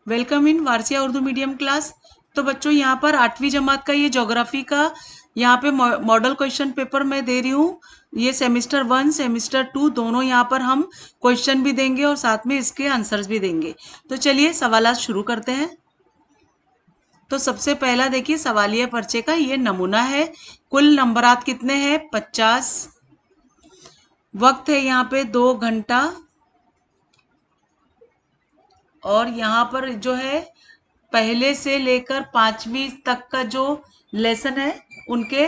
Welcome in Warsia Urdu medium class. तो बच्चों यहाँ पर 8वीं जमात का ये ज्योग्राफी का यहाँ पे मॉडल क्वेश्चन पेपर मैं दे रही हूँ। ये सेमेस्टर 1 सेमेस्टर 2 दोनों यहाँ पर हम क्वेश्चन भी देंगे और साथ में इसके आंसर्स भी देंगे। तो चलिए सवालात शुरू करते हैं। तो सबसे पहला देखिए सवालिया पर्चे का ये नमूना है। कुल नंबरात कितने हैं? 50। वक्त है यहाँ पे 2 घंटा। और यहाँ पर जो है पहले से लेकर 5वीं तक का जो लेसन है उनके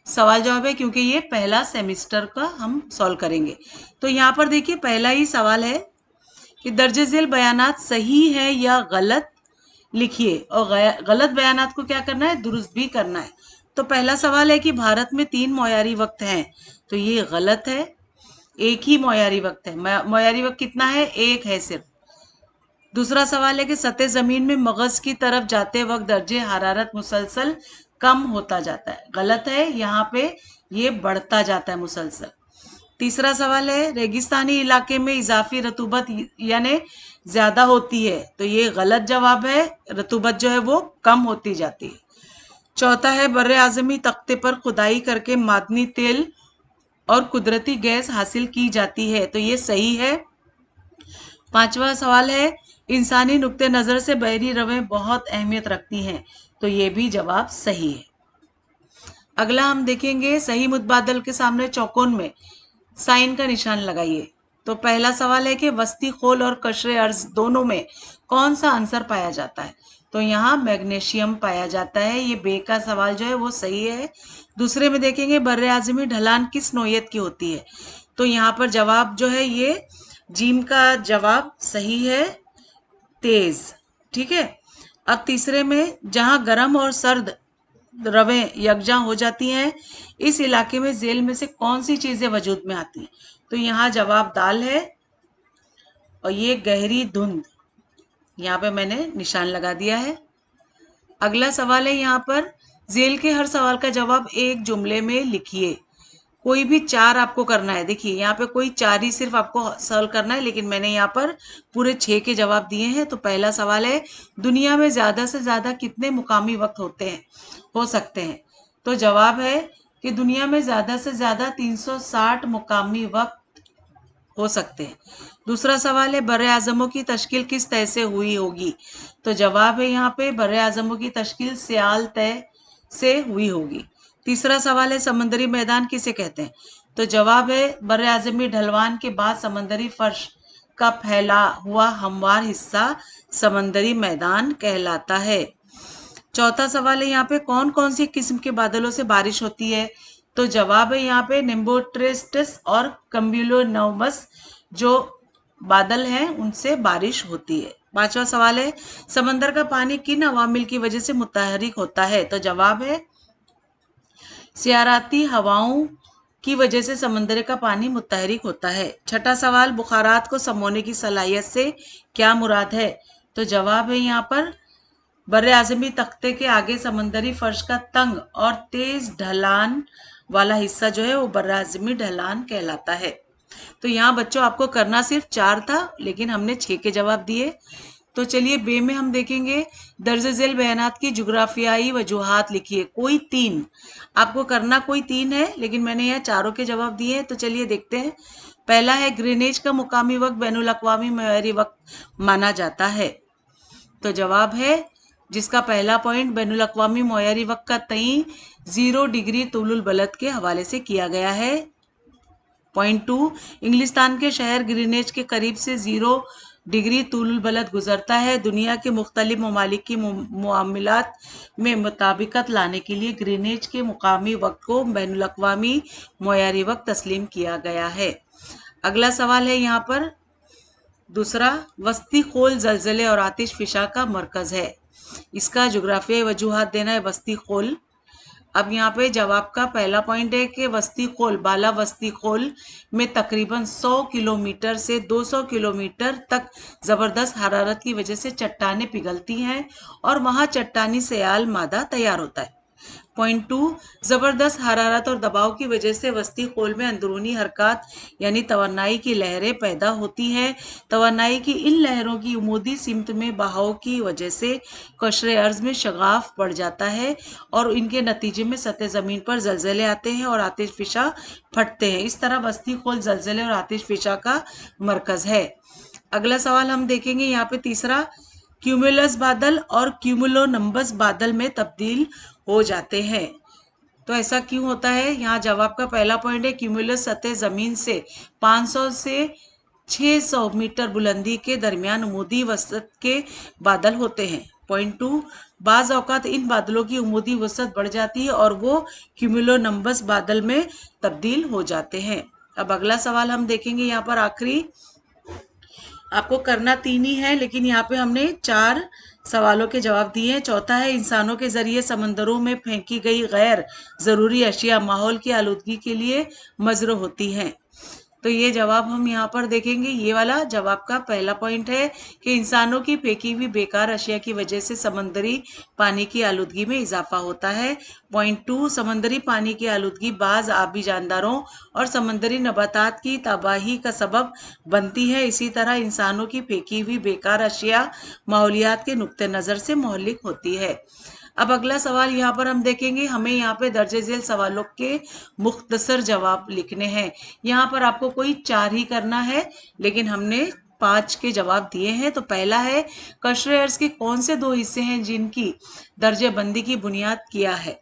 सवाल जवाब है, क्योंकि ये पहला सेमेस्टर का हम सॉल्व करेंगे। तो यहाँ पर देखिए पहला ही सवाल है कि दर्जे झेल बयानात सही है या गलत लिखिए, और गलत बयानात को क्या करना है? दुरुस्त भी करना है। तो पहला सवाल है कि भारत में 3 मौयारी वक्त हैं, तो ये गलत है। एक ही मौयारी वक्त है। मौयारी वक्त कितना है? एक है सिर्फ। दूसरा सवाल है कि सतह जमीन में मगज की तरफ जाते वक्त दर्जे हरारत मुसलसल कम होता जाता है। गलत है, यहाँ पे ये बढ़ता जाता है मुसलसल। तीसरा सवाल है रेगिस्तानी इलाके में इजाफी रतूबत यानी ज्यादा होती है, तो ये गलत जवाब है। रतूबत जो है वो कम होती जाती है। चौथा है बर्रे आजमी तख्ते पर खुदाई करके मादनी तेल और कुदरती गैस हासिल की जाती है, तो ये सही है। पांचवा सवाल है इंसानी नुक्ते नजर से बहरी रवें बहुत अहमियत रखती हैं, तो ये भी जवाब सही है। अगला हम देखेंगे सही मुतबादल के सामने चौकोन में साइन का निशान लगाइए। तो पहला सवाल है कि वस्ती खोल और कशरे अर्ज दोनों में कौन सा आंसर पाया जाता है? तो यहाँ मैग्नीशियम पाया जाता है। ये बे का सवाल जो है वो सही है। दूसरे में देखेंगे बर्रे आजमी ढलान किस नौयत की होती है? तो यहाँ पर जवाब जो है ये जीम का जवाब सही है, तेज। ठीक है। अब तीसरे में जहां गर्म और सर्द रवें यकजा हो जाती हैं, इस इलाके में जेल में से कौन सी चीजें वजूद में आती हैं? तो यहाँ जवाब दाल है, और ये गहरी धुंध, यहाँ पे मैंने निशान लगा दिया है। अगला सवाल है यहाँ पर जेल के हर सवाल का जवाब एक जुमले में लिखिए। कोई भी 4 आपको करना है। देखिए यहाँ पे कोई 4 ही सिर्फ आपको सॉल्व करना है, लेकिन मैंने यहाँ पर पूरे 6 के जवाब दिए हैं। तो पहला सवाल है दुनिया में ज्यादा से ज्यादा कितने मुकामी वक्त हो सकते हैं? तो जवाब है कि दुनिया में ज्यादा से ज्यादा 360 मुकामी वक्त हो सकते हैं। दूसरा सवाल है बर्रे आजमों की तश्कील किस तय से हुई होगी? तो जवाब है यहाँ पे बर्रे आजमों की तश्कील सियाल तय से हुई होगी। तीसरा सवाल है समंदरी मैदान किसे कहते हैं? तो जवाब है बर्रे आजमी ढलवान के बाद समंदरी फर्श का फैला हुआ हमवार हिस्सा समंदरी मैदान कहलाता है। चौथा सवाल है यहाँ पे कौन कौन सी किस्म के बादलों से बारिश होती है? तो जवाब है यहाँ पे निम्बोट्रेस्टस और कम्ब्यूलोनमस जो बादल हैं उनसे बारिश होती है। पांचवा सवाल है समंदर का पानी किन अवामिल की वजह से मुतहरिक होता है? तो जवाब है सियाराती हवाओं की वजह से समंदर का पानी मुतहरिक होता है। छठा सवाल बुखारात को समोने की सलाहियत से क्या मुराद है? तो जवाब है यहाँ पर बर्रे आजमी तख्ते के आगे समंदरी फर्श का तंग और तेज ढलान वाला हिस्सा जो है वो बर्रे आजमी ढलान कहलाता है। तो यहाँ बच्चों आपको करना सिर्फ 4 था, लेकिन हमने 6 के जवाब दिए। तो चलिए बे में हम देखेंगे दर्ज झेल बयानात की जुग्राफियाई वजूहात लिखिए। कोई 3 आपको करना, कोई 3 है, लेकिन मैंने यहाँ चारों के जवाब दिए हैं। तो चलिए देखते हैं। पहला है ग्रीनिच का मुकामी वक्त बैनुल अक़वामी मयारी वक्त माना जाता है। तो जवाब है जिसका पहला पॉइंट बैनुल अक़वामी मयारी वक्त का तयीन 0 डिग्री तुलुल बलद के हवाले से किया गया है। पॉइंट 2 इंग्लिस्तान के शहर ग्रीनिच के करीब से 0 डिग्री तुलुल बलद गुजरता है। दुनिया के मुख्तलिफ ममालिक की मुआमलात में मुताबिकत लाने के लिए ग्रीनिच के मुकामी वक्त को बैनुल अक़वामी मयारी वक्त तस्लीम किया गया है। अगला सवाल है यहाँ पर दूसरा वस्ती खोल जलजले और आतिश फिशा का मरकज है। इसका जुग्राफियाई वजूहात देना है वस्ती खोल। अब यहाँ पे जवाब का पहला पॉइंट है कि वस्ती खोल बाला वस्ती खोल में तकरीबन 100 किलोमीटर से 200 किलोमीटर तक जबरदस्त हरारत की वजह से चट्टानें पिघलती हैं और वहां चट्टानी सयाल मादा तैयार होता है। पॉइंट 2, जबरदस्त हरारत और दबाव की वजह से वस्ती खोल में अंदरूनी हरकत यानी तवानाई की लहरें पैदा होती हैं। तवानाई की इन लहरों की उमूदी सिमत में बहाव की वजह से कशरे अर्ज में शगाफ बढ़ जाता है और इनके नतीजे में सतह जमीन पर जलजले आते हैं और आतिशफिशा फटते हैं। इस तरह वस्ती खोल जलजले और आतिशफिशा का मरकज है। अगला सवाल हम देखेंगे यहाँ पे तीसरा, क्यूमुलस बादल और क्यूमुलोनिम्बस बादल में तब्दील हो जाते हैं। तो ऐसा क्यों होता है? यहाँ जवाब का पहला पॉइंट है, क्यूमुलस सतह जमीन से 500 से 600 मीटर बुलंदी के दरमियान उमूदी वसत के बादल होते हैं। पॉइंट 2, बाज औकात इन बादलों की उमूदी वसत बढ़ जाती है और वो क्यूमुलोनिम्बस बादल में तब्दील हो जाते हैं। अब अगला सवाल हम देखेंगे, यहाँ पर आखिरी आपको करना 3 ही है, लेकिन यहाँ पे हमने 4 सवालों के जवाब दिए हैं। चौथा है, इंसानों के जरिए समंदरों में फेंकी गई गैर जरूरी अशिया माहौल की आलूदगी के लिए मजरू होती हैं। तो ये जवाब हम यहाँ पर देखेंगे। ये वाला जवाब का पहला पॉइंट है कि इंसानों की फेंकी हुई बेकार अशिया की वजह से समंदरी पानी की आलूदगी में इजाफा होता है। पॉइंट 2, समंदरी पानी की आलूदगी बाज आबी जानदारों और समंदरी नबातात की तबाही का सबब बनती है। इसी तरह इंसानों की फेंकी हुई बेकार अशिया माहौलियात के नुक्ते नज़र से मोहल्लिक होती है। अब अगला सवाल यहाँ पर हम देखेंगे, हमें यहाँ पे दर्जे झेल सवालों के मुख्तसर जवाब लिखने हैं। यहाँ पर आपको कोई 4 ही करना है, लेकिन हमने 5 के जवाब दिए हैं। तो पहला है, कशरे अर्ज के कौन से 2 हिस्से हैं जिनकी दर्जे बंदी की बुनियाद किया है?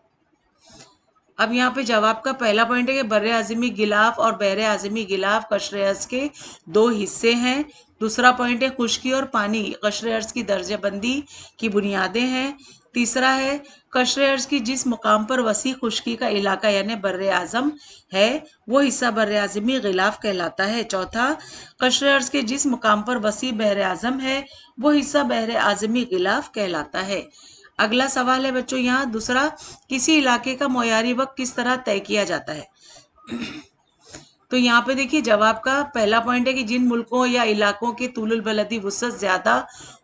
अब यहाँ पे जवाब का पहला पॉइंट है कि बर्रे आज़मी गिलाफ और बहरे आज़मी गिलाफ कशरे अर्ज के 2 हिस्से हैं। दूसरा पॉइंट है, खुश्की और पानी कशरे अर्ज की दर्जेबंदी की बुनियादें हैं। तीसरा है, कशरे अर्ज की जिस मुकाम पर वसी खुश्की का इलाका यानी बर्रे आज़म है वो हिस्सा बर्रे आज़मी गिलाफ कहलाता है। चौथा, कशरे अर्ज के जिस मुकाम पर वसी बहरे आज़म है वो हिस्सा बहरे आज़मी गिलाफ कहलाता है। अगला सवाल है बच्चों यहाँ दूसरा, किसी इलाके का मोयारी वक्त किस तरह तय किया जाता है? तो यहाँ पे देखिए जवाब का पहला पॉइंट है कि जिन मुल्कों या इलाकों के तुलुल बलदी वुसअत ज्यादा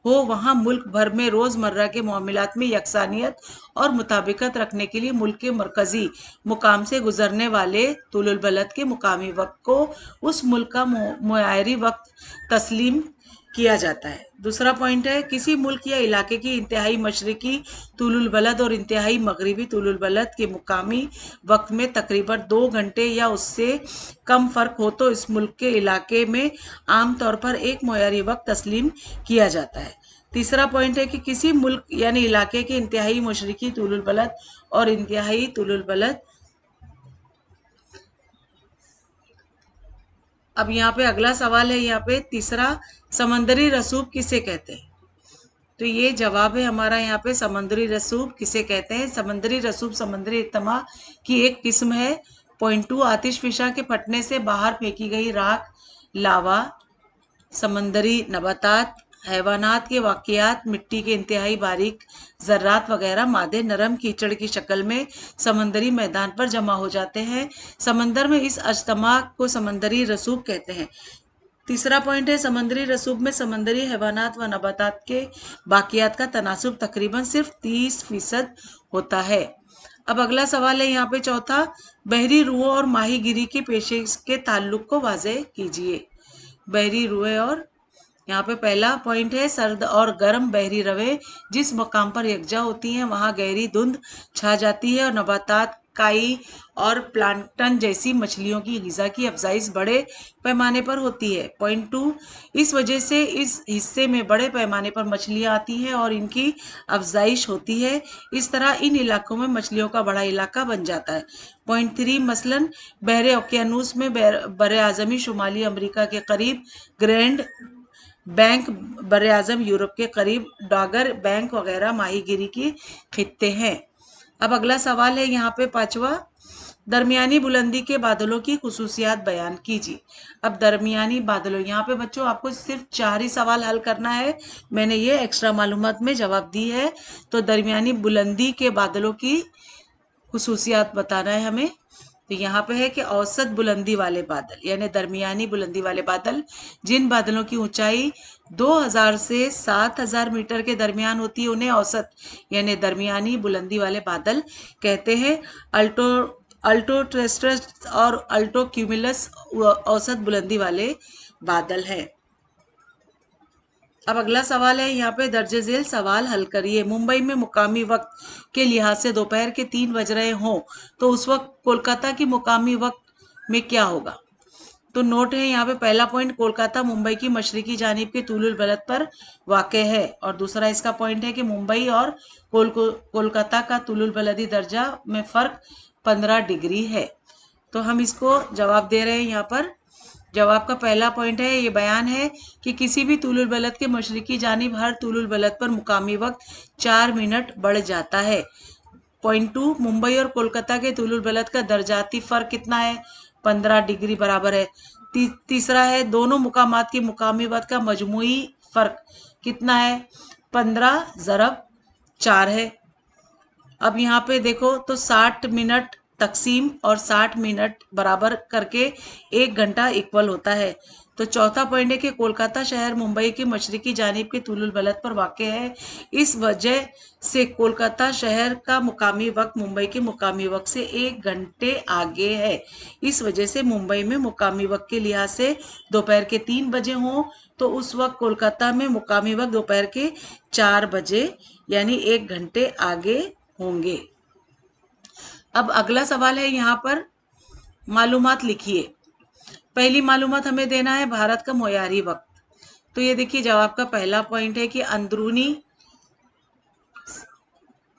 हो वहाँ मुल्क भर में रोजमर्रा के मामलात में यकसानियत और मुताबिकत रखने के लिए मुल्क के मरकजी मुकाम से गुजरने वाले तुलुल बलद के मुकामी वक्त को उस मुल्क का मोयारी वक्त तस्लीम किया जाता है। दूसरा पॉइंट है, किसी मुल्क या इलाके की इंतहाई मशरकी तुलुल बलद और इंतहाई मगरिबी तुलुल बलद के मुकामी वक्त में तकरीबन 2 घंटे या उससे कम फर्क हो तो इस मुल्क के इलाके में आम तौर पर एक मोयारी वक्त तस्लीम किया जाता है। तीसरा पॉइंट है कि किसी मुल्क यानी इलाके के इंतहाई मशरकी तुलुल बलद और इंतहाई तुलुल बलद। अब यहाँ पे अगला सवाल है, यहाँ पे तीसरा, समंदरी रसूब किसे कहते हैं? तो ये जवाब है हमारा यहाँ पे, समंदरी रसूब किसे कहते हैं? समंदरी रसूब समंदरी इज्तिमा की एक किस्म है। पॉइंट 2, आतिशफिशा के फटने से बाहर फेंकी गई राख, लावा, समंदरी नबातात, हैवानात के वाक़ियात, मिट्टी के इंतहाई बारीक ज़र्रात वगैरह मादे नरम कीचड़ की शक्ल में समंदरी मैदान पर जमा हो जाते हैं। समंदर में इस अज्तमा को समंदरी रसूब कहते हैं। तीसरा पॉइंट है, समंदरी रसूब में समंदरी हैवानात व नबातात के बाकियात का तनासुब तकरीबन सिर्फ 30% होता है। अब अगला सवाल है यहाँ पे चौथा, बहरी रुओं और माहीगिरी के पेशे के ताल्लुक को वाज़ेह कीजिए। बहरी रुएं और यहाँ पे पहला पॉइंट है, सर्द और गर्म बहरी रवे जिस मकाम पर यकजा होती हैं वहाँ गहरी धुंध छा जाती है और नबातात, काई और प्लांटन जैसी मछलियों की ग़िज़ा की अफजाइश बड़े पैमाने पर होती है। पॉइंट 2, इस वजह से इस हिस्से में बड़े पैमाने पर मछलियाँ आती हैं और इनकी अफजाइश होती है। इस तरह इन इलाकों में मछलियों का बड़ा इलाका बन जाता है। पॉइंट 3, मसलन बहरे ओकियानूस में बरे आज़मी शुमाली अमरीका के करीब ग्रैंड बैंक, बरे आज़म यूरोप के करीब डॉगर बैंक वगैरह माहीगिरी की खित्ते हैं। अब अगला सवाल है यहाँ पे पांचवा, दरमियानी बुलंदी के बादलों की खुसूसियात बयान कीजिए। अब दरमियानी बादलों, यहाँ पे बच्चों आपको सिर्फ 4 ही सवाल हल करना है, मैंने ये एक्स्ट्रा मालूमात में जवाब दी है। तो दरमियानी बुलंदी के बादलों की खुसूसियात बताना है हमें। तो यहाँ पे है कि औसत बुलंदी वाले बादल यानी दरमियानी बुलंदी वाले बादल, जिन बादलों की ऊंचाई 2000 से 7000 मीटर के दरमियान होती है उन्हें औसत यानी दरमियानी बुलंदी वाले बादल कहते हैं। अल्टो अल्टोट्रेस्ट्रस और अल्टोक्यूमुलस औसत बुलंदी वाले बादल हैं। अब अगला सवाल है, यहाँ पे दर्जे झेल सवाल हल करिए। मुंबई में मुकामी वक्त के लिहाज से दोपहर के 3 बज रहे हों तो उस वक्त कोलकाता की मुकामी वक्त में क्या होगा? तो नोट है यहाँ पे, पहला पॉइंट, कोलकाता मुंबई की मशरकी जानिब के तुलुल बलद पर वाक़ है, और दूसरा इसका पॉइंट है कि मुंबई और कोलकाता का तुलुल बलदी दर्जा में फ़र्क 15 डिग्री है। तो हम इसको जवाब दे रहे हैं। यहाँ पर जवाब का पहला पॉइंट है, ये बयान है कि किसी भी तुलुल बलद के मशरकी जानिब हर तुलुल बलद पर मुकामी वक्त 4 मिनट बढ़ जाता है। पॉइंट 2, मुंबई और कोलकाता के तुलुल बलद का दर्जाती फ़र्क कितना है? 15 डिग्री बराबर है। तीसरा है, दोनों मुकामात की मुकामी वक्त का मजमुई फ़र्क कितना है? 15 ज़रब 4 है। अब यहाँ पे देखो तो 60 मिनट तकसीम और 60 मिनट बराबर करके 1 घंटा इक्वल होता है। तो चौथा पॉइंट है कि कोलकाता शहर मुंबई के मशरकी जानिब के तुलुल बलद पर वाक़ है। इस वजह से कोलकाता शहर का मुकामी वक्त मुंबई के मुकामी वक्त से 1 घंटे आगे है। इस वजह से मुंबई में मुकामी वक्त के लिहाज से दोपहर के 3 बजे हों तो उस वक्त कोलकाता में मुकामी वक्त दोपहर के 4 बजे यानी 1 घंटे आगे होंगे। अब अगला सवाल है, यहाँ पर मालूमात लिखिए। पहली मालूमात हमें देना है भारत का मोयारी वक्त। तो ये देखिए, जवाब का पहला पॉइंट है कि अंदरूनी,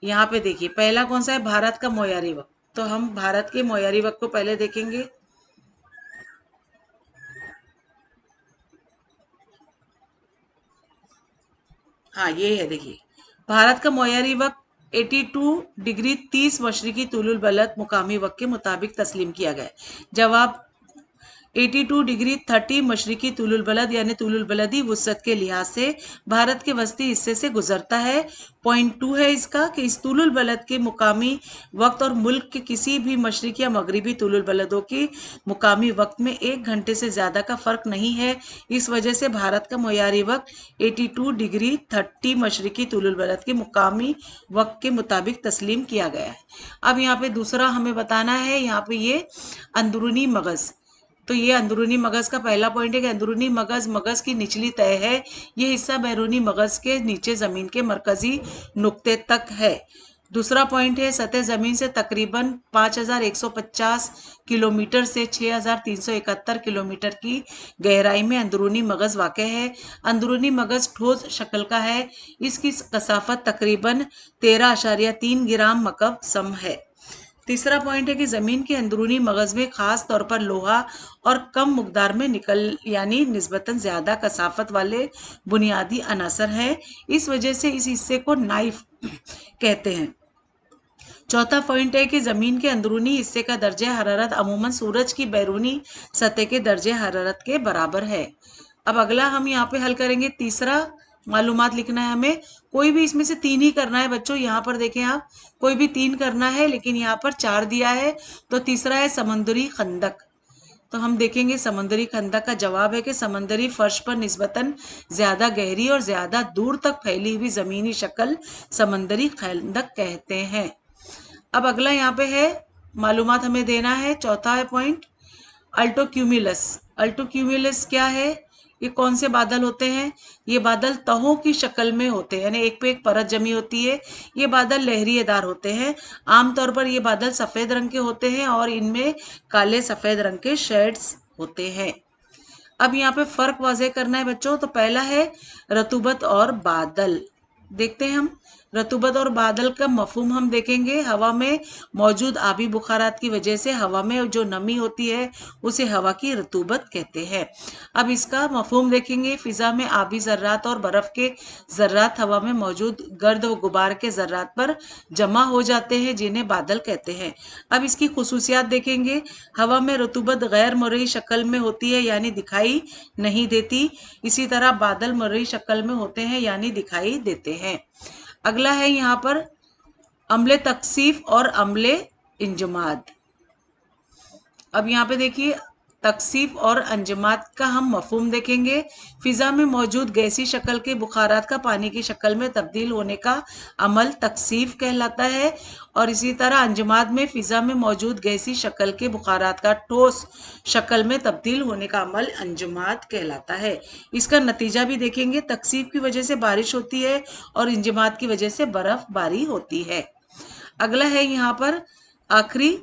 यहाँ पे देखिए पहला कौन सा है? भारत का मोयारी वक्त। तो हम भारत के मोयारी वक्त को पहले देखेंगे। हाँ, ये है, देखिए भारत का मोयारी वक्त 82 डिग्री 30 मशरिकी तुलुल बलद मुकामी वक्त के मुताबिक तस्लीम किया गया। जवाब 82 डिग्री 30 मशरिकी तुलुल बलद यानी तुलुल बलदी वुसत के लिहाज से भारत के वस्ती हिस्से से गुजरता है। पॉइंट 2 है इसका कि इस तुलुल बलद के मुकामी वक्त और मुल्क के किसी भी मशरिकी या मगरिबी तुलुल बलदों की मुकामी वक्त में 1 घंटे से ज़्यादा का फ़र्क नहीं है। इस वजह से भारत का मोयारी वक्त 82 डिग्री 30 मशरिकी तुलुल बलद के मुकामी वक्त के मुताबिक तस्लीम किया गया है। अब यहाँ पे दूसरा हमें बताना है, यहाँ पे ये अंदरूनी मगज़। तो ये अंदरूनी मगज़ का पहला पॉइंट है कि अंदरूनी मगज़ मगज़ की निचली तय है। ये हिस्सा बैरूनी मगज़ के नीचे ज़मीन के मरकज़ी नुक्ते तक है। दूसरा पॉइंट है, सतह ज़मीन से तकरीबन 5150 किलोमीटर से 6371 किलोमीटर की गहराई में अंदरूनी मगज़ वाक़ है। अंदरूनी मगज़ ठोस शक्ल का है। इसकी कसाफत तकरीबन 13.3 ग्राम मकब सम है। तीसरा पॉइंट है कि ज़मीन के अंदरूनी मगज़ में ख़ास तौर पर लोहा और कम मुकदार में निकल यानी निस्बतन ज़्यादा कसाफत वाले बुनियादी अनासर हैं। इस वजह से इस हिस्से को नाइफ कहते हैं। चौथा पॉइंट है कि ज़मीन के अंदरूनी हिस्से का दर्जे हरारत अमूमन सूरज की बैरूनी सतह के दर्जे हरारत के बराबर है। अब अगला हम यहाँ पे हल करेंगे। तीसरा मालूमात लिखना है हमें, कोई भी इसमें से 3 ही करना है बच्चों। यहाँ पर देखें आप, कोई भी 3 करना है लेकिन यहाँ पर 4 दिया है। तो तीसरा है समंदरी खंदक। तो हम देखेंगे समंदरी खंदक का जवाब है कि समंदरी फर्श पर निस्बतन ज़्यादा गहरी और ज़्यादा दूर तक फैली हुई ज़मीनी शक्ल समंदरी खंदक कहते हैं। अब अगला यहाँ पे है, मालूमात हमें देना है। चौथा है पॉइंट, अल्टोक्यूमुलस। अल्टोक्यूमुलस क्या है? ये कौन से बादल होते हैं? ये बादल तहों की शक्ल में होते हैं, यानी एक पे एक परत जमी होती है। ये बादल लहरिएदार होते हैं। आमतौर पर ये बादल सफ़ेद रंग के होते हैं और इनमें काले सफ़ेद रंग के शेड्स होते हैं। अब यहाँ पे फ़र्क वाज़ेह करना है बच्चों। तो पहला है रतूबत और बादल। देखते हैं हम रतूबत और बादल का मफहूम हम देखेंगे। हवा में मौजूद आबी बुखारात की वजह से हवा में जो नमी होती है उसे हवा की रतूबत कहते हैं। अब इसका मफहूम देखेंगे। फ़िज़ा में आबी ज़र्रात और बर्फ़ के ज़र्रात हवा में मौजूद गर्द व गुबार के ज़र्रात पर जमा हो जाते हैं जिन्हें बादल कहते हैं। अब इसकी खुसूसियात देखेंगे। हवा में रतूबत गैर मरई शक्ल में होती है यानी दिखाई नहीं देती। इसी तरह बादल मरई शक्ल में होते हैं यानी दिखाई देते हैं। अगला है यहाँ पर अम्ले तकसीफ और अम्ले इंजमाद। अब यहाँ पे देखिए तकसीफ और अंजमात का हम मफहूम देखेंगे। फिजा में मौजूद गैसी शक्ल के बुखारात का पानी की शक्ल में तब्दील होने का अमल तकसीफ कहलाता है। और इसी तरह अंजमात में फिजा में मौजूद गैसी शक्ल के बुखारात का ठोस शक्ल में तब्दील होने का अमल अंजमात कहलाता है। इसका नतीजा भी देखेंगे। तकसीफ की वजह से बारिश होती है और अंजमात की वजह से बर्फबारी होती है। अगला है यहाँ पर आखिरी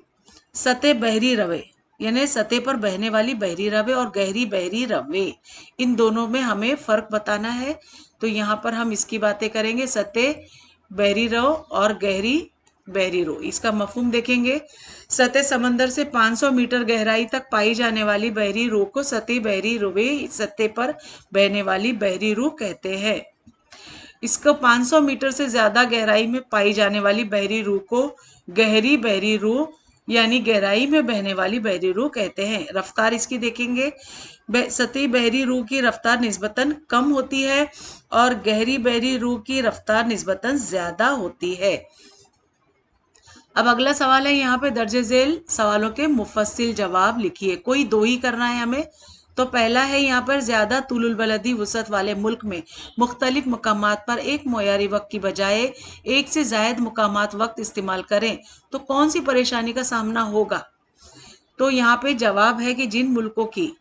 सतह बहरी रवे, यानी सतह पर बहने वाली बहरी रवे और गहरी बहरी रवे, इन दोनों में हमें फर्क बताना है। तो यहाँ पर हम इसकी बातें करेंगे। सतह बहरी रो और गहरी बहरी रो, इसका मफहूम देखेंगे। सतह समंदर से 500 मीटर गहराई तक पाई जाने वाली बहरी रो को सतह बहरी रोवे, सतह पर बहने वाली बहरी रो कहते हैं। इसको 500 मीटर से ज्यादा गहराई में पाई जाने वाली बहरी रू को गहरी बहरी रू यानी गहराई में बहने वाली बहरी रू कहते हैं। रफ्तार इसकी देखेंगे। सतही बहरी रू की रफ्तार निस्बतन कम होती है और गहरी बहरी रू की रफ्तार निस्बतन ज्यादा होती है। अब अगला सवाल है यहाँ पे दर्जे झेल सवालों के मुफस्सिल जवाब लिखिए। कोई दो ही करना है हमें। तो पहला है यहाँ पर ज्यादा तुलुल बलदी वसअत वाले मुल्क में मुख्तलिफ मकामात पर एक मोयारी वक्त की बजाय एक से जायद मुकामात वक्त इस्तेमाल करें तो कौन सी परेशानी का सामना होगा। तो यहाँ पे जवाब है कि जिन मुल्कों की,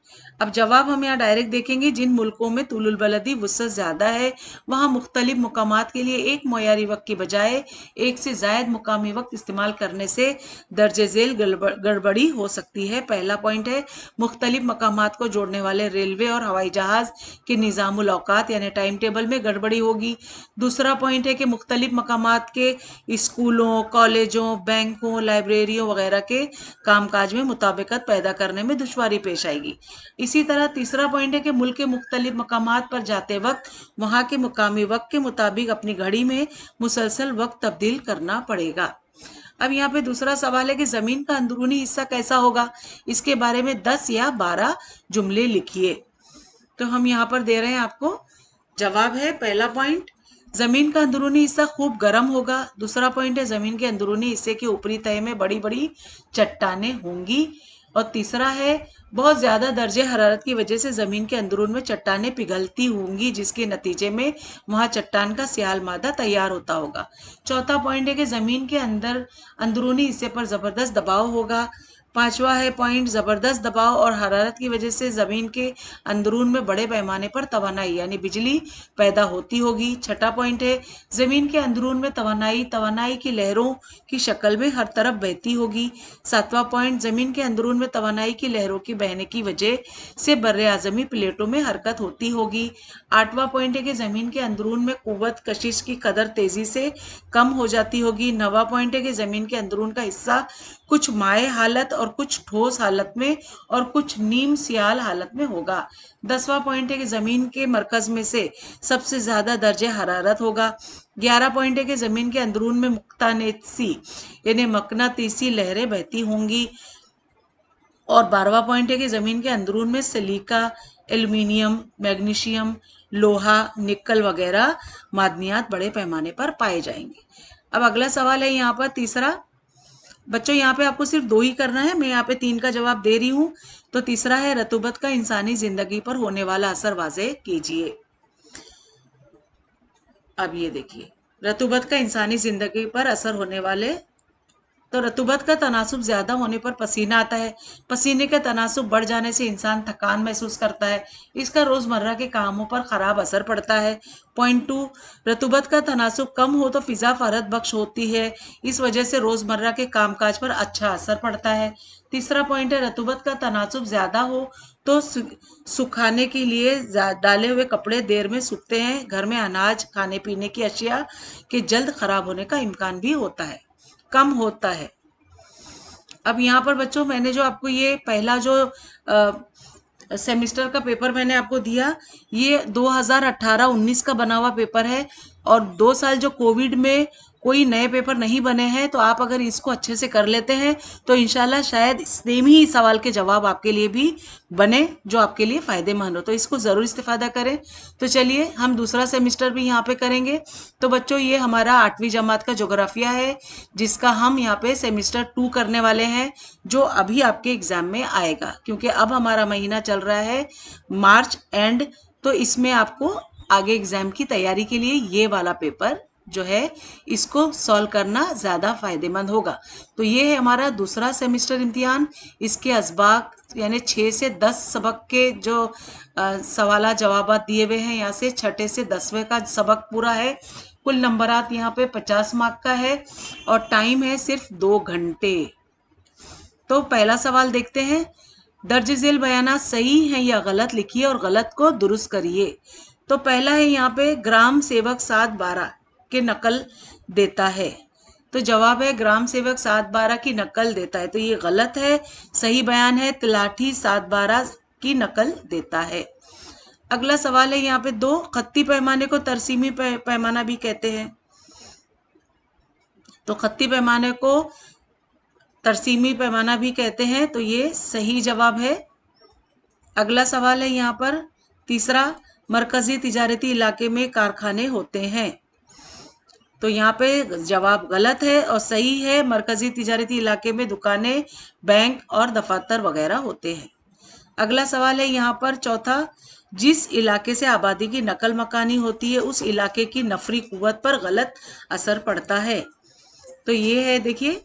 अब जवाब हम यहाँ डायरेक्ट देखेंगे, जिन मुल्कों में तुलुल बलदी वसअत ज़्यादा है वहाँ मुख्तलिफ मुकामात के लिए एक मोयारी वक्त की बजाय एक से जायद मुकामी वक्त इस्तेमाल करने से दर्जे झेल गड़बड़ी हो सकती है। पहला पॉइंट है मुख्तलिफ मकामात को जोड़ने वाले रेलवे और हवाई जहाज के निज़ामुल औकात यानी टाइम टेबल में गड़बड़ी होगी। दूसरा पॉइंट है कि मुख्तलिफ मकामात के स्कूलों, कॉलेजों, बैंकों, लाइब्रेरियों वगैरह के कामकाज में मुताबिकत पैदा करने में दुश्वारी पेश आएगी। इसी तरह तीसरा पॉइंट है कि मुल्क के मुख्तलिफ मकामात पर जाते वक्त वहां के मुकामी वक्त के मुताबिक अपनी घड़ी में मुसलसल वक्त तब्दील करना पड़ेगा। अब यहाँ पे दूसरा सवाल है कि जमीन का अंदरूनी हिस्सा कैसा होगा, इसके बारे में 10 या 12 जुमले लिखिए। तो हम यहाँ पर दे रहे हैं आपको जवाब है। पहला पॉइंट, जमीन का अंदरूनी हिस्सा खूब गर्म होगा। दूसरा पॉइंट है जमीन के अंदरूनी हिस्से के ऊपरी तह में बड़ी बड़ी चट्टानें होंगी। और तीसरा है बहुत ज्यादा दर्जे हरारत की वजह से जमीन के अंदरून में चट्टानें पिघलती होंगी जिसके नतीजे में वहां चट्टान का सियाल मादा तैयार होता होगा। चौथा पॉइंट है कि जमीन के अंदरूनी हिस्से पर जबरदस्त दबाव होगा। पांचवा है पॉइंट, जबरदस्त दबाव और हरारत की वजह से जमीन के अंदरून में बड़े पैमाने पर तवानाई यानी बिजली पैदा होती होगी। छठा पॉइंट है जमीन के अंदरून में तवानाई की लहरों की शक्ल में हर तरफ बहती होगी। सातवां पॉइंट, जमीन के अंदरून में तवानाई की लहरों की बहने की वजह से बर्रे आजमी प्लेटों में हरकत होती होगी। आठवां पॉइंट है कि जमीन के अंदरून में कुव्वत कशिश की कदर तेजी से कम हो जाती होगी। नवा पॉइंट है कि जमीन के अंदरून का हिस्सा कुछ माए हालत और कुछ ठोस हालत में और कुछ नीम सियाल हालत में होगा। 10वां पॉइंट है कि जमीन के मरकज में से सबसे ज्यादा दर्जे हरारत होगा। 11 पॉइंट है कि जमीन के अंदरून में मुक्तानेसी यानी मकनातीसी लहरें बहती होंगी। और 12वां पॉइंट है कि जमीन के अंदरून में सिलिका, एल्यूमिनियम, मैग्नीशियम, लोहा, निकल वगैरह मादनियात बड़े पैमाने पर पाए जाएंगे। अब अगला सवाल है यहाँ पर तीसरा। बच्चों यहाँ पे आपको सिर्फ 2 ही करना है, मैं यहाँ पे 3 का जवाब दे रही हूँ। तो तीसरा है रतूबत का इंसानी जिंदगी पर होने वाला असर वाज़ेह कीजिए। अब ये देखिए, रतूबत का इंसानी जिंदगी पर असर होने वाले, तो रतूबत का तनासुब ज्यादा होने पर पसीना आता है। पसीने का तनासुब बढ़ जाने से इंसान थकान महसूस करता है। इसका रोजमर्रा के कामों पर खराब असर पड़ता है। पॉइंट 2, रतूबत का तनासुब कम हो तो फिजा फरत बख्श होती है। इस वजह से रोजमर्रा के कामकाज पर अच्छा असर पड़ता है। तीसरा पॉइंट है रतूबत का तनासुब ज्यादा हो तो सुखाने के लिए डाले हुए कपड़े देर में सूखते हैं। घर में अनाज, खाने पीने की अशिया के जल्द खराब होने का इम्कान भी कम होता है। अब यहाँ पर बच्चों मैंने जो आपको ये पहला जो सेमेस्टर का पेपर मैंने आपको दिया, ये 2018-19 का बना हुआ पेपर है। और 2 साल जो कोविड में कोई नए पेपर नहीं बने हैं तो आप अगर इसको अच्छे से कर लेते हैं तो इंशाल्लाह शायद सेम ही सवाल के जवाब आपके लिए भी बने जो आपके लिए फ़ायदेमंद हो, तो इसको ज़रूर इस्तेफादा करें। तो चलिए हम दूसरा सेमिस्टर भी यहाँ पे करेंगे। तो बच्चों ये हमारा 8वीं जमात का ज्योग्राफिया है जिसका हम यहाँ पे सेमिस्टर 2 करने वाले हैं, जो अभी आपके एग्जाम में आएगा, क्योंकि अब हमारा महीना चल रहा है मार्च एंड, तो इसमें आपको आगे एग्जाम की तैयारी के लिए ये वाला पेपर जो है इसको सॉल्व करना ज़्यादा फायदेमंद होगा। तो ये है हमारा दूसरा सेमिस्टर इम्तिहान। इसके असबाक यानी 6 से 10 सबक के जो सवाल जवाब दिए हुए हैं, यहाँ से 6ठे से 10वें का सबक पूरा है। कुल नंबरात यहाँ पे 50 मार्क का है और टाइम है सिर्फ 2 घंटे। तो पहला सवाल देखते हैं, दर्ज झेल बयानात सही हैं या गलत लिखिए और गलत को दुरुस्त करिए। तो पहला है यहाँ पे ग्राम सेवक 7/12 के नकल देता है। तो जवाब है ग्राम सेवक 7/12 की नकल देता है, तो ये गलत है। सही बयान है तलाठी 7/12 की नकल देता है। अगला सवाल है यहाँ पे 2, खत्ती पैमाने को तरसीमी पैमाना भी कहते हैं। तो खत्ती पैमाने को तरसीमी पैमाना भी कहते हैं, तो ये सही जवाब है। अगला सवाल है यहाँ पर तीसरा, मरकजी तिजारती इलाके में कारखाने होते हैं। तो यहाँ पे जवाब गलत है और सही है, मरकजी तिजारती इलाके में दुकानें, बैंक और दफातर वगैरह होते हैं। अगला सवाल है यहाँ पर चौथा, जिस इलाके से आबादी की नकल मकानी होती है उस इलाके की नफरी कुव्वत पर गलत असर पड़ता है। तो ये है, देखिए,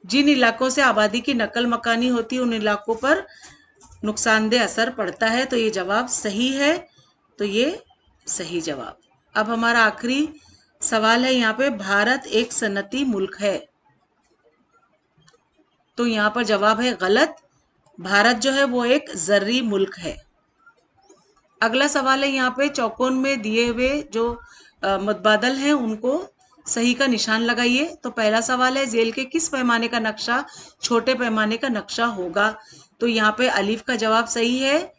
जिन इलाकों से आबादी की नकल मकानी होती है उन इलाकों पर नुकसानदेह असर पड़ता है, तो ये जवाब सही है। तो ये सही जवाब। अब हमारा आखिरी सवाल है यहाँ पे, भारत एक सनती मुल्क है। तो यहाँ पर जवाब है गलत, भारत जो है वो एक जर्री मुल्क है। अगला सवाल है यहाँ पे, चौकोन में दिए हुए जो मुतबादल हैं उनको सही का निशान लगाइए। तो पहला सवाल है, जेल के किस पैमाने का नक्शा छोटे पैमाने का नक्शा होगा। तो यहाँ पे अलीफ का जवाब सही है,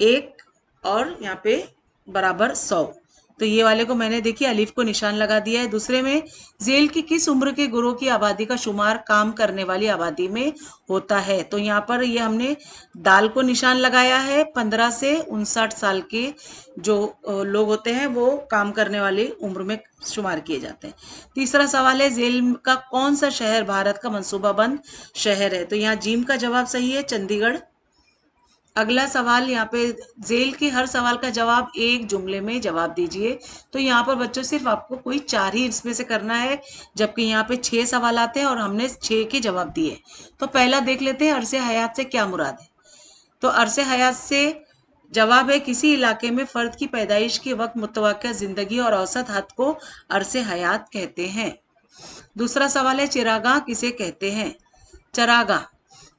1 और यहाँ पे बराबर 100। तो ये वाले को मैंने देखिए अलीफ को निशान लगा दिया है। दूसरे में, जेल की किस उम्र के गिरोह की आबादी का शुमार काम करने वाली आबादी में होता है। तो यहाँ पर ये हमने दाल को निशान लगाया है, 15 से 59 साल के जो लोग होते हैं वो काम करने वाली उम्र में शुमार किए जाते हैं। तीसरा सवाल है, जेल का कौन सा शहर भारत का मंसूबाबंद शहर है। तो यहाँ जीम का जवाब सही है, चंडीगढ़। अगला सवाल यहाँ पे, जेल के हर सवाल का जवाब एक जुमले में जवाब दीजिए। तो यहाँ पर बच्चों सिर्फ आपको कोई 4 ही इसमें से करना है, जबकि यहाँ पे 6 सवाल आते हैं और हमने 6 के जवाब दिए। तो पहला देख लेते हैं, अरसे हयात से क्या मुराद है। तो अरसे हयात से जवाब है, किसी इलाके में फर्द की पैदाइश के वक्त मुतवक्किया जिंदगी और औसत हद को अरसे हयात कहते हैं। दूसरा सवाल है, चिरागाह किसे कहते हैं। चरागाह,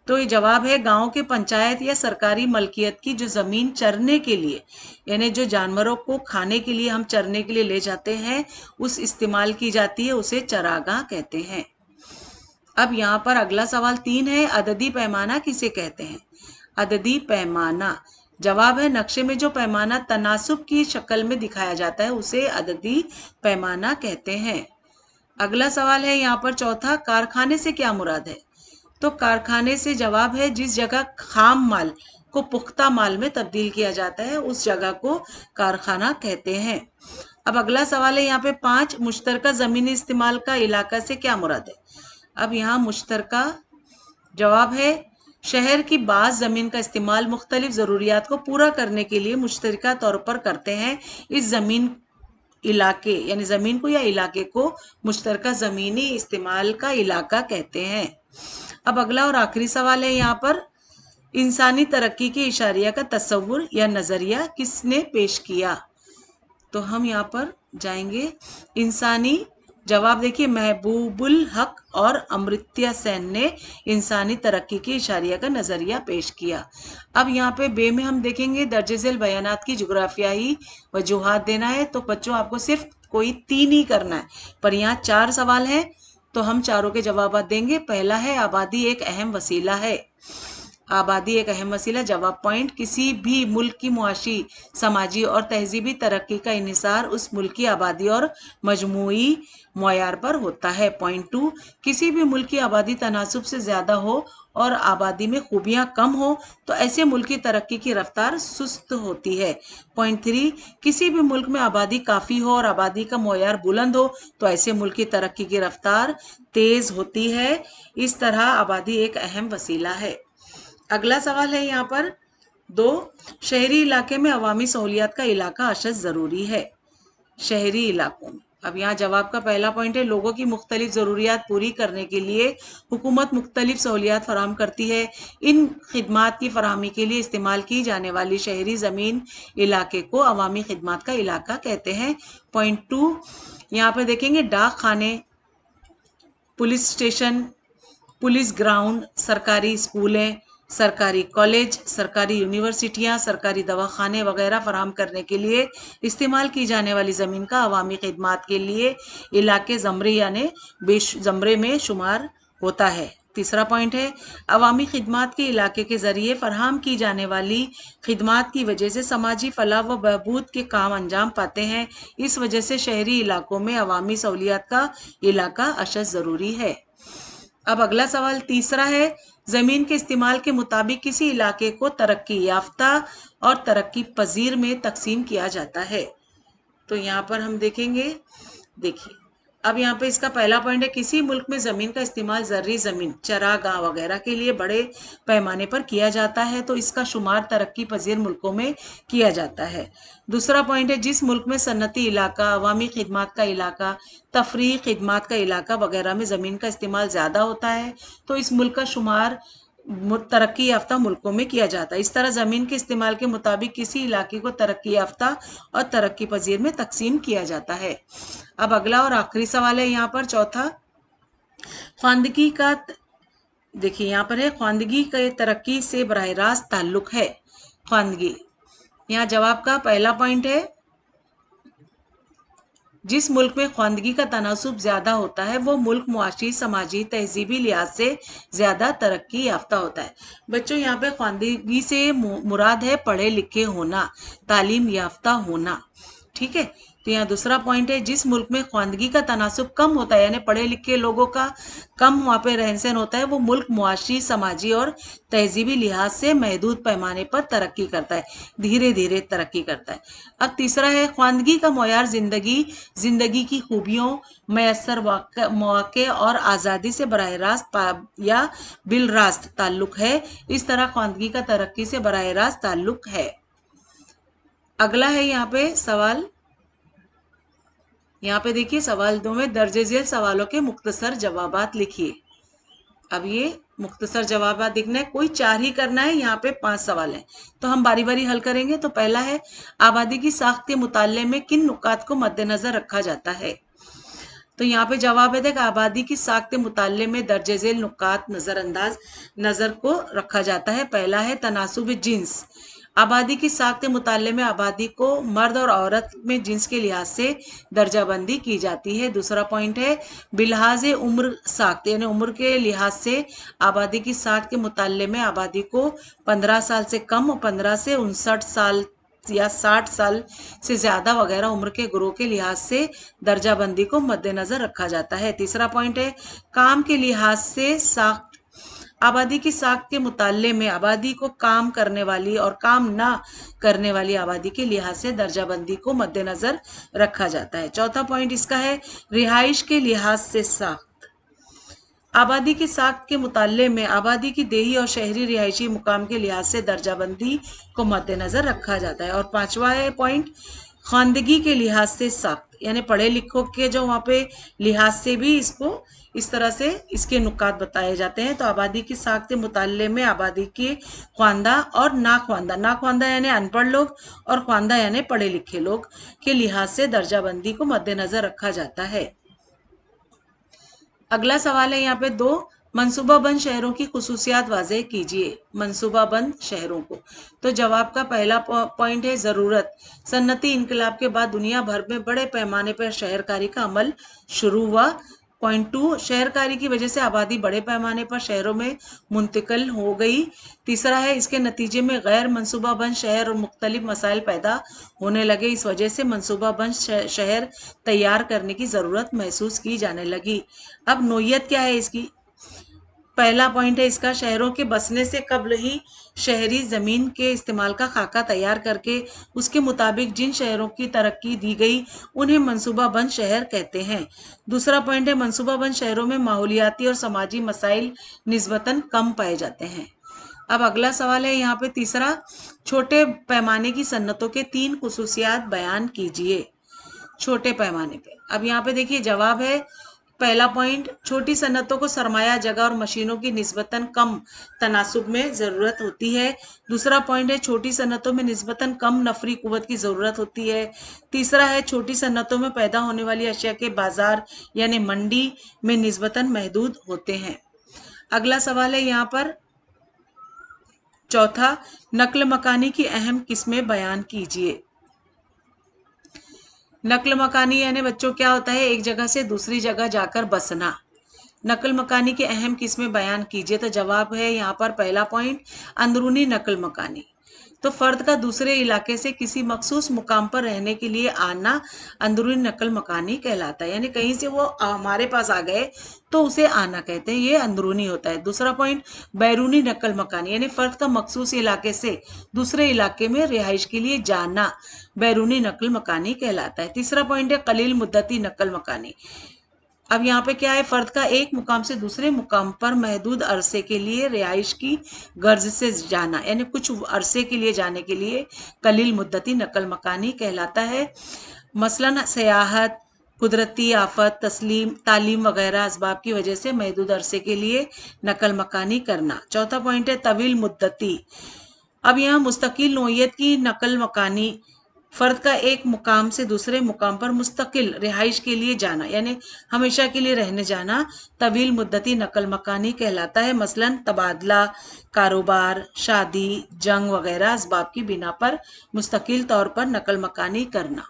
तो ये जवाब है, गांव के पंचायत या सरकारी मलकियत की जो जमीन चरने के लिए, यानी जो जानवरों को खाने के लिए हम चरने के लिए ले जाते हैं उस इस्तेमाल की जाती है, उसे चरागाह कहते हैं। अब यहाँ पर अगला सवाल 3 है, अददी पैमाना किसे कहते हैं। अददी पैमाना, जवाब है, नक्शे में जो पैमाना तनासुब की शक्ल में दिखाया जाता है उसे अददी पैमाना कहते हैं। अगला सवाल है यहाँ पर चौथा, कारखाने से क्या मुराद है। तो कारखाने से जवाब है, जिस जगह खाम माल को पुख्ता माल में तब्दील किया जाता है उस जगह को कारखाना कहते हैं। अब अगला सवाल है यहाँ पे 5, मुश्तरका ज़मीनी इस्तेमाल का इलाका से क्या मुराद है। अब यहाँ मुश्तरका जवाब है, शहर की बाज़ ज़मीन का इस्तेमाल मुख्तलिफ ज़रूरियात को पूरा करने के लिए मुश्तरका तौर पर करते हैं। इस ज़मीन इलाके यानी ज़मीन को या इलाके को मुश्तरका ज़मीनी इस्तेमाल का इलाका कहते हैं। अब अगला और आखिरी सवाल है यहाँ पर, इंसानी तरक्की के इशारिया का तस्वुर या नज़रिया किसने पेश किया। तो हम यहाँ पर जाएंगे, इंसानी, जवाब देखिए महबूबुल हक और अमृत्या सेन ने इंसानी तरक्की की इशारिया का नज़रिया पेश किया। अब यहाँ पे बे में हम देखेंगे, दर्ज झेल बयानात की जुग्राफियाई वजूहात देना है। तो बच्चों आपको सिर्फ कोई 3 ही करना है, पर यहाँ 4 सवाल हैं तो हम चारों के जवाब देंगे। पहला है, आबादी एक अहम वसीला है। आबादी एक अहम वसीला। जवाब पॉइंट, किसी भी मुल्क की मुआशी, समाजी और तहजीबी तरक्की का इन्हिसार उस मुल्क की आबादी और मजमूई मयार पर होता है। पॉइंट 2, किसी भी मुल्क की आबादी तनासुब से ज़्यादा हो और आबादी में खूबियां कम हो तो ऐसे मुल्क की तरक्की की रफ्तार सुस्त होती है। पॉइंट 3, किसी भी मुल्क में आबादी काफ़ी हो और आबादी का मयार बुलंद हो तो ऐसे मुल्क की तरक्की की रफ्तार तेज़ होती है। इस तरह आबादी एक अहम वसीला है। अगला सवाल है यहाँ पर 2, शहरी इलाके में अवामी सहूलियात का इलाका अशद ज़रूरी है। शहरी इलाकों में, अब यहाँ जवाब का पहला पॉइंट है, लोगों की मुख्तलिफ ज़रूरियात पूरी करने के लिए हुकूमत मुख्तलिफ सहूलियात फराहम करती है। इन खिदमात की फराहमी के लिए इस्तेमाल की जाने वाली शहरी ज़मीन इलाके को अवामी खिदमात का इलाका कहते हैं। पॉइंट 2, यहाँ पर देखेंगे डाक खाने, पुलिस स्टेशन, पुलिस ग्राउंड, सरकारी स्कूलें, सरकारी कॉलेज, सरकारी यूनिवर्सिटियां, सरकारी दवाखाने वगैरह फराहम करने के लिए इस्तेमाल की जाने वाली ज़मीन का अवामी खिदमात के लिए इलाके ज़मरे यानी ज़मरे में शुमार होता है। तीसरा पॉइंट है, अवामी खिदमात के इलाके के ज़रिए फराहम की जाने वाली खिदमात की वजह से समाजी फलाह व बहबूद के काम अंजाम पाते हैं। इस वजह से शहरी इलाकों में अवामी सहूलियात का इलाका अशद ज़रूरी है। अब अगला सवाल तीसरा है, जमीन के इस्तेमाल के मुताबिक किसी इलाके को तरक्की याफ्ता और तरक्की पजीर में तकसीम किया जाता है। तो यहाँ पर हम देखेंगे, देखिए अब यहाँ पे इसका पहला पॉइंट है, किसी मुल्क में ज़मीन का इस्तेमाल ज़र्री ज़मीन, चरागाह वगैरह के लिए बड़े पैमाने पर किया जाता है तो इसका शुमार तरक्की पजीर मुल्कों में किया जाता है। दूसरा पॉइंट है, जिस मुल्क में सन्नती इलाका, अवामी खिदमात का इलाका, तफरीह खिदमात का इलाका वगैरह में ज़मीन का इस्तेमाल ज़्यादा होता है तो इस मुल्क का शुमार तरक्की याफ्ता मुल्कों में किया जाता है। इस तरह ज़मीन के इस्तेमाल के मुताबिक किसी इलाके को तरक्की याफ्ता और तरक्की पजीर में तकसीम किया जाता है। अब अगला और आखिरी सवाल है यहाँ पर चौथा, ख्वांदगी का, देखिए यहाँ पर है, ख्वांदगी के तरक्की से बराह रास्त ताल्लुक है। ख्वांदगी, यहाँ जवाब का पहला पॉइंट है, जिस मुल्क में ख्वांदगी का तनासुब ज़्यादा होता है वो मुल्क मुआशी, समाजी, तहजीबी लिहाज से ज़्यादा तरक्की याफ्ता होता है। बच्चों यहाँ पे ख्वांदगी से मुराद है पढ़े लिखे होना, तालीम याफ्ता होना, ठीक है। तो यहाँ दूसरा पॉइंट है, जिस मुल्क में ख्वांदगी का तनासुब कम होता है यानी पढ़े लिखे लोगों का कम वहाँ पे रहन सहन होता है, वो मुल्क मुआशी, समाजी और तहजीबी लिहाज से महदूद पैमाने पर तरक्की करता है, धीरे धीरे तरक्की करता है। अब तीसरा है, ख्वांदगी का मयार जिंदगी की खूबियों, मैसर मौके और आज़ादी से बराह रास्त या बिल रास्त ताल्लुक है। इस तरह ख्वांदगी का तरक्की से बराह रास्त ताल्लुक है। अगला है यहाँ पे सवाल, यहाँ पे देखिए सवाल 2 में दर्जे झेल सवालों के मुख्तसर जवाबात लिखिए। अब ये मुख्तसर जवाबात लिखना है, कोई 4 ही करना है, यहाँ पे 5 सवाल हैं तो हम बारी बारी हल करेंगे। तो पहला है, आबादी की साख्त के मुताले में किन नुकात को मद्देनजर रखा जाता है। तो यहाँ पे जवाब है, देख आबादी की साख्त के मुताले में दर्जे झेल नुकात नजर को रखा जाता है। पहला है तनासुब जिन्स, आबादी की साख्त के मुताले में आबादी को मर्द और औरत में जिन्स के लिहाज से दर्जाबंदी की जाती है। दूसरा पॉइंट है, बिलहाज उम्र साख्त यानी उम्र के लिहाज से आबादी की साख्त के मुताले में आबादी को 15 साल से कम और 15 से 59 साल या 60 साल से ज़्यादा वगैरह उम्र के ग्रोह के लिहाज से दर्जाबंदी को मद्देनजर रखा जाता है। तीसरा पॉइंट है, काम के लिहाज से साख्त, आबादी की साख्त के मुताले में आबादी को काम करने वाली और काम ना करने वाली आबादी के लिहाज से दर्जाबंदी को मद्देनजर रखा जाता है। चौथा पॉइंट इसका है, रिहाइश के लिहाज से साख्त, आबादी की साख्त के मुताले में आबादी की देही और शहरी रिहायशी मुकाम के लिहाज से दर्जाबंदी को मद्देनजर रखा जाता है। और पांचवा है पॉइंट, ख्वांदगी के लिहाज से साख्त यानी पढ़े लिखों के जो वहाँ पे लिहाज से भी इसको इस तरह से इसके नुकात बताए जाते हैं। तो आबादी की साख्त के मुताले में आबादी के ख्वांदा और ना ख्वांदा यानी अनपढ़ लोग और ख्वांदा यानी पढ़े लिखे लोग के लिहाज से दर्जाबंदी को मद्देनजर रखा जाता है। अगला सवाल है यहाँ पे 2, मनसूबाबंद शहरों की खुसूसियात वाज़ेह कीजिए। मनसूबाबंद शहरों को, तो जवाब का पहला पॉइंट है ज़रूरत, सन्नती इनकलाब के बाद दुनिया भर में बड़े पैमाने पर शहरकारी का अमल शुरू हुआ। .2 शहरकारी की वजह से आबादी बड़े पैमाने पर शहरों में मुंतकिल हो गई। तीसरा है इसके नतीजे में गैर मंसूबाबंद शहर और मुख्तलिफ मसाइल पैदा होने लगे। इस वजह से मंसूबाबंद शहर तैयार करने की ज़रूरत महसूस की जाने लगी। अब नोयत क्या है इसकी? पहला पॉइंट है इसका, शहरों के बसने से कब्ल ही शहरी जमीन के इस्तेमाल का खाका तैयार करके उसके मुताबिक जिन शहरों की तरक्की दी गई उन्हें मंसूबाबंद शहर कहते हैं। दूसरा पॉइंट है मंसूबाबंद शहरों में माहौलियाती और समाजी मसाइल निस्बतन कम पाए जाते हैं। अब अगला सवाल है यहाँ पे तीसरा, छोटे पैमाने की सन्नतों के 3 खुसूसियात बयान कीजिए। छोटे पैमाने पे, अब यहाँ पे देखिए जवाब है पहला पॉइंट, छोटी सन्नतों को सरमाया, जगह और मशीनों की निस्बतन कम तनासुब में ज़रूरत होती है। दूसरा पॉइंट है छोटी सन्नतों में निस्बतन कम नफरी कुव्वत की ज़रूरत होती है। तीसरा है छोटी सन्नतों में पैदा होने वाली अशिया के बाजार यानी मंडी में निस्बतन महदूद होते हैं। अगला सवाल है यहाँ पर चौथा, नकल मकानी की अहम किस्में बयान कीजिए। नकल मकानी यानी बच्चों क्या होता है? एक जगह से दूसरी जगह जाकर बसना। नकल मकानी की अहम किस्में बयान कीजिए, तो जवाब है यहाँ पर पहला पॉइंट, अंदरूनी नकल मकानी। तो फर्द का दूसरे इलाके से किसी मखसूस मुकाम पर रहने के लिए आना अंदरूनी नकल मकानी कहलाता है। यानी कहीं से वो हमारे पास आ गए तो उसे आना कहते हैं, ये अंदरूनी होता है। दूसरा पॉइंट, बैरूनी नकल मकानी यानी फर्द का मखसूस इलाके से दूसरे इलाके में रिहाइश के लिए जाना बैरूनी नकल मकानी कहलाता है। तीसरा पॉइंट है कलील मुद्दती नकल मकानी। अब यहाँ पे क्या है, फर्द का एक मुकाम से दूसरे मुकाम पर महदूद अरसे के लिए रिहाइश की गर्ज से जाना यानी कुछ अरसे के लिए जाने के लिए कलील मुद्दती नकल मकानी कहलाता है। मसलन सयाहत, कुदरती आफत, तालीम वगैरह असबाब की वजह से महदूद अरसे के लिए नकल मकानी करना। चौथा पॉइंट है तवील मुद्दती। अब यहाँ मुस्तकिल नोयत की नकल मकानी, फर्द का एक मुकाम से दूसरे मुकाम पर मुस्तकिल रिहाइश के लिए जाना यानी हमेशा के लिए रहने जाना तवील मुद्दती नकल मकानी कहलाता है। मसलन तबादला, कारोबार, शादी, जंग वगैरह असबाब की बिना पर मुस्तकिल तौर पर नकल मकानी करना।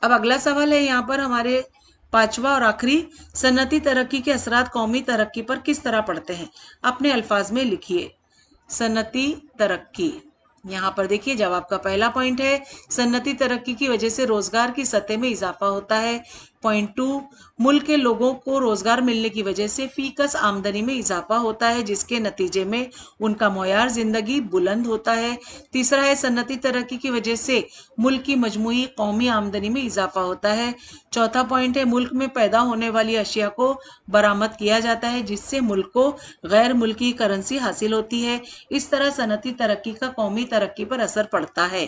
अब अगला सवाल है यहाँ पर हमारे पांचवा और आखिरी, सन्नती तरक्की के असरात कौमी तरक्की पर किस तरह पड़ते हैं? अपने अल्फाज में लिखिए। सन्नती तरक्की, यहाँ पर देखिए जवाब का पहला पॉइंट है सन्नती तरक्की की वजह से रोजगार की सतह में इजाफा होता है। पॉइंट 2, मुल्क के लोगों को रोजगार मिलने की वजह से फीकस आमदनी में इजाफा होता है जिसके नतीजे में उनका मयार जिंदगी बुलंद होता है। तीसरा है सन्नती तरक्की की वजह से मुल्क की मजमूई कौमी आमदनी में इजाफा होता है। चौथा पॉइंट है मुल्क में पैदा होने वाली अशिया को बरामद किया जाता है जिससे मुल्क को गैर मुल्की करेंसी हासिल होती है। इस तरह सन्नती तरक्की का कौमी तरक्की पर असर पड़ता है।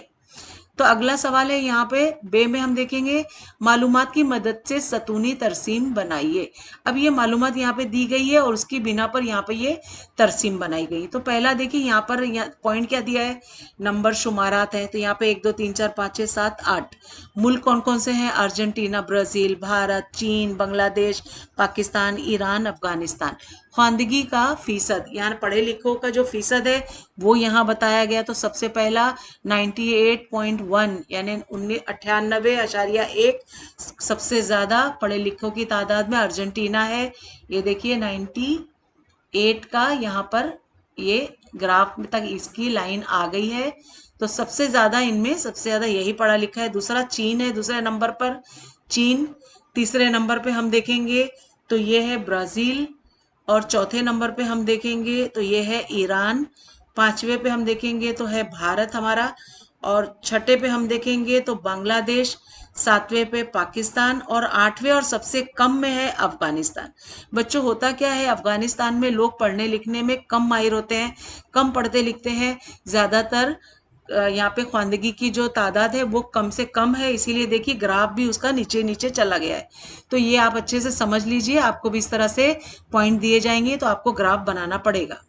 तो अगला सवाल है यहाँ पे बे में हम देखेंगे मालूमात की मदद से सतूनी तरसीम बनाइए। अब ये मालूमात यहाँ पे दी गई है और उसकी बिना पर यहाँ पे ये तरसीम बनाई गई। तो पहला देखिए यहाँ पर पॉइंट क्या दिया है, नंबर शुमारात है। तो यहाँ पे 1 2 3 4 5 6 7 8 मुल्क कौन कौन से हैं? अर्जेंटीना, ब्राजील, भारत, चीन, बांग्लादेश, पाकिस्तान, ईरान, अफगानिस्तान। ख्वानदगी का फीसद, यहाँ पढ़े लिखों का जो फीसद है वो यहाँ बताया गया। तो सबसे पहला 98.1 यानी 98.1 सबसे ज्यादा पढ़े लिखों की तादाद में अर्जेंटीना है। ये देखिए 98 का यहाँ पर ये ग्राफ तक इसकी लाइन आ गई है। तो सबसे ज्यादा इनमें सबसे ज्यादा यही पढ़ा लिखा है। दूसरा चीन है दूसरे नंबर पर, चीन। तीसरे नंबर पे हम देखेंगे तो ये है ब्राजील और चौथे नंबर पे हम देखेंगे तो ये है ईरान। पांचवे पे हम देखेंगे तो है भारत हमारा और छठे पे हम देखेंगे तो बांग्लादेश, सातवें पे पाकिस्तान और आठवें और सबसे कम में है अफगानिस्तान। बच्चों होता क्या है, अफगानिस्तान में लोग पढ़ने लिखने में कम माहिर होते हैं, कम पढ़ते लिखते हैं, ज्यादातर यहाँ पे ख्वानदगी की जो तादाद है वो कम से कम है, इसीलिए देखिए ग्राफ भी उसका नीचे नीचे चला गया है। तो ये आप अच्छे से समझ लीजिए, आपको भी इस तरह से पॉइंट दिए जाएंगे तो आपको ग्राफ बनाना पड़ेगा।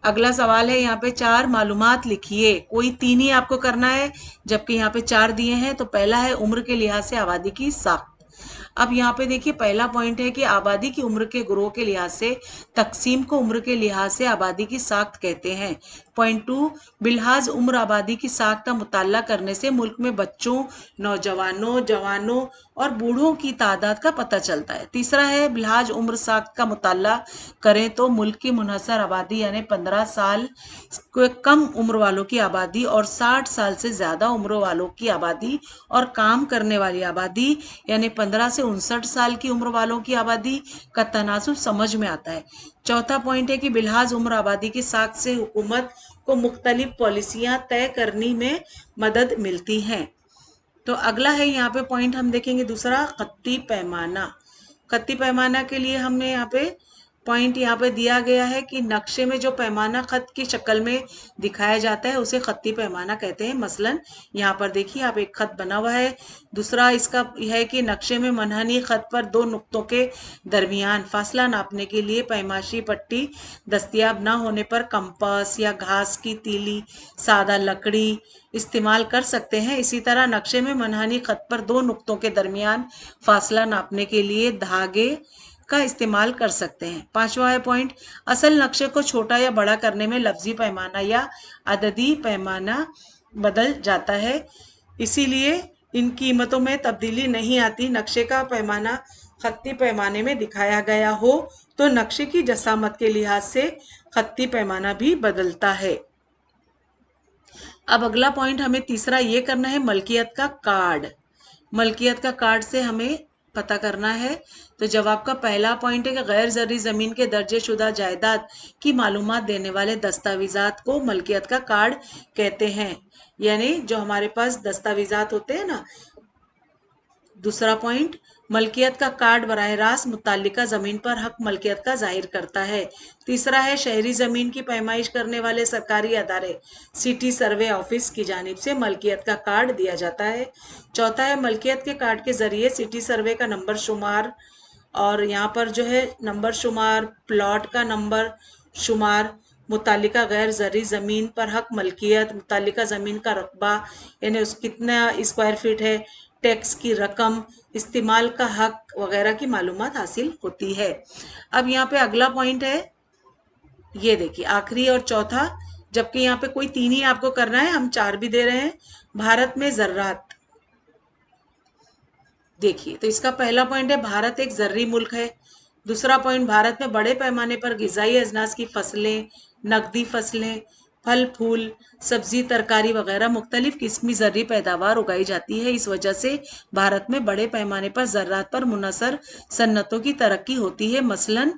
अगला सवाल है यहाँ पे 4 मालूमात लिखिए, कोई 3 ही आपको करना है जबकि यहाँ पे 4 दिए हैं। तो पहला है उम्र के लिहाज से आबादी की साख्त। अब यहाँ पे देखिए पहला पॉइंट है कि आबादी की उम्र के ग्रोह के लिहाज से तकसीम को उम्र के लिहाज से आबादी की साख्त कहते हैं। पॉइंट 2, बिलहाज उम्र आबादी की साख का मुताला करने से मुल्क में बच्चों, नौजवानों, जवानों और बूढ़ों की तादाद का पता चलता है। तीसरा है बिलहाज उम्र साख का मुताला करें तो मुल्क की मुनहसर आबादी यानी 15 साल के कम उम्र वालों की आबादी और 60 साल से ज़्यादा उम्र वालों की आबादी और काम करने वाली आबादी यानी 15 से 59 साल की उम्र वालों की आबादी का तनासुब समझ में आता है। चौथा पॉइंट है कि बिलहाज उम्र आबादी की साख से हुकूमत को मुख्तलिफ पॉलिसियां तय करने में मदद मिलती हैं। तो अगला है यहाँ पे पॉइंट हम देखेंगे दूसरा, खत्ती पैमाना। खत्ती पैमाना के लिए हमने यहाँ पे पॉइंट यहाँ पे दिया गया है कि नक्शे में जो पैमाना खत की शक्ल में दिखाया जाता है उसे खत्ती पैमाना कहते हैं। मसलन यहाँ पर देखिए आप एक खत बना हुआ है। दूसरा इसका है कि नक्शे में मनहनी खत पर दो नुक्तों के दरमियान फासला नापने के लिए पैमाशी पट्टी दस्तयाब न होने पर कंपास या घास की तीली, सादा लकड़ी इस्तेमाल कर सकते हैं। इसी तरह नक्शे में मनहनी खत पर दो नुक्तों के दरमियान फासला नापने के लिए धागे का इस्तेमाल कर सकते हैं। पांचवा है पॉइंट, असल नक्शे को छोटा या बड़ा करने में लफ्जी पैमाना या अददी पैमाना बदल जाता है, इसीलिए इन कीमतों में तब्दीली नहीं आती। नक्शे का पैमाना खत्ती पैमाने में दिखाया गया हो तो नक्शे की जसामत के लिहाज से खत्ती पैमाना भी बदलता है। अब अगला पॉइंट हमें तीसरा ये करना है, मलकियत का कार्ड। मलकियत का कार्ड से हमें पता करना है। तो जवाब का पहला पॉइंट है कि गैर ज़रूरी ज़मीन के दर्जे शुदा जायदाद की मालूमात देने वाले दस्तावेजात को मलकियत का कार्ड कहते हैं, यानी जो हमारे पास दस्तावेजात होते हैं ना। दूसरा पॉइंट, मलकियत का कार्ड बराह रास्त मुत्तल्लिका ज़मीन पर हक मलकियत का जाहिर करता है। तीसरा है शहरी ज़मीन की पैमाइश करने वाले सरकारी अदारे सिटी सर्वे ऑफिस की जानिब से मलकियत का कार्ड दिया जाता है। चौथा है मलकियत के कार्ड के ज़रिए सिटी सर्वे का नंबर शुमार और यहाँ पर जो है नंबर शुमार, प्लॉट का नंबर शुमार, मुतालिका गैर ज़रूरी ज़मीन पर हक मलकियत, मुतालिका ज़मीन का रकबा यानी उस कितना स्क्वायर फीट है, टैक्स की रकम, इस्तेमाल का हक वगैरह की मालूमात हासिल होती है। अब यहाँ पे अगला पॉइंट है, ये देखिए आखिरी और चौथा, जबकि यहाँ पे कोई तीन ही आपको करना है, हम चार भी दे रहे हैं। भारत में ज़र्रात, देखिए तो इसका पहला पॉइंट है भारत एक ज़र्री मुल्क है। दूसरा पॉइंट, भारत में बड़े पैमाने पर ग़िज़ाई अजनास की फसलें, नकदी फसलें, फल फूल, सब्जी, तरकारी वगैरह मुख्तलिफ किस्मी ज़र्री पैदावार उगाई जाती है। इस वजह से भारत में बड़े पैमाने पर ज़र्रात पर मुनहसर सन्नतों की तरक्की होती है, मसलन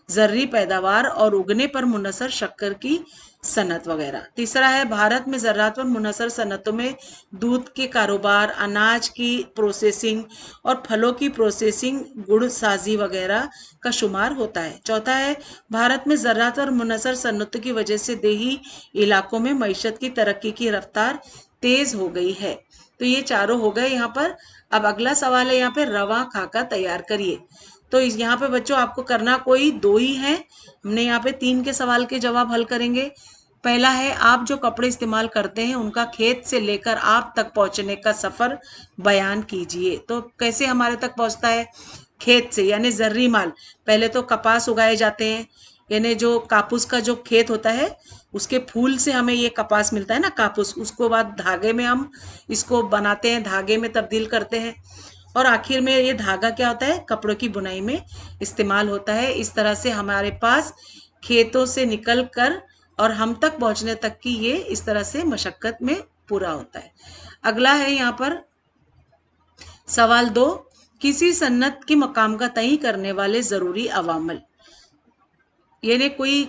ज़र्री पैदावार और उगने पर मुनहसर शक्कर की सनत वगैरह। तीसरा है भारत में ज़राअत और मुनहसर सनतों में दूध के कारोबार, अनाज की प्रोसेसिंग और फलों की प्रोसेसिंग, गुड़ साजी वगैरह का शुमार होता है। चौथा है भारत में ज़राअत और मुनहसर सनतों की वजह से देही इलाकों में मईशत की तरक्की की रफ्तार तेज़ हो गई है। तो ये चारों हो गए यहाँ पर। अब अगला सवाल है यहाँ पे रवा खाका तैयार करिए। तो यहाँ पे बच्चों आपको करना कोई दो ही है, हमने यहाँ पे तीन के सवाल के जवाब हल करेंगे। पहला है आप जो कपड़े इस्तेमाल करते हैं उनका खेत से लेकर आप तक पहुँचने का सफ़र बयान कीजिए। तो कैसे हमारे तक पहुँचता है? खेत से, यानी ज़र्री माल। पहले तो कपास उगाए जाते हैं, यानी जो कापूस का जो खेत होता है उसके फूल से हमें ये कपास मिलता है ना, कापूस। उसको बाद धागे में हम इसको बनाते हैं, धागे में तब्दील करते हैं और आखिर में ये धागा क्या होता है, कपड़ों की बुनाई में इस्तेमाल होता है। इस तरह से हमारे पास खेतों से निकल कर और हम तक पहुंचने तक की ये इस तरह से मशक्कत में पूरा होता है। अगला है यहाँ पर सवाल 2, किसी सन्नत की मकाम का तय करने वाले ज़रूरी अवामल, यानी कोई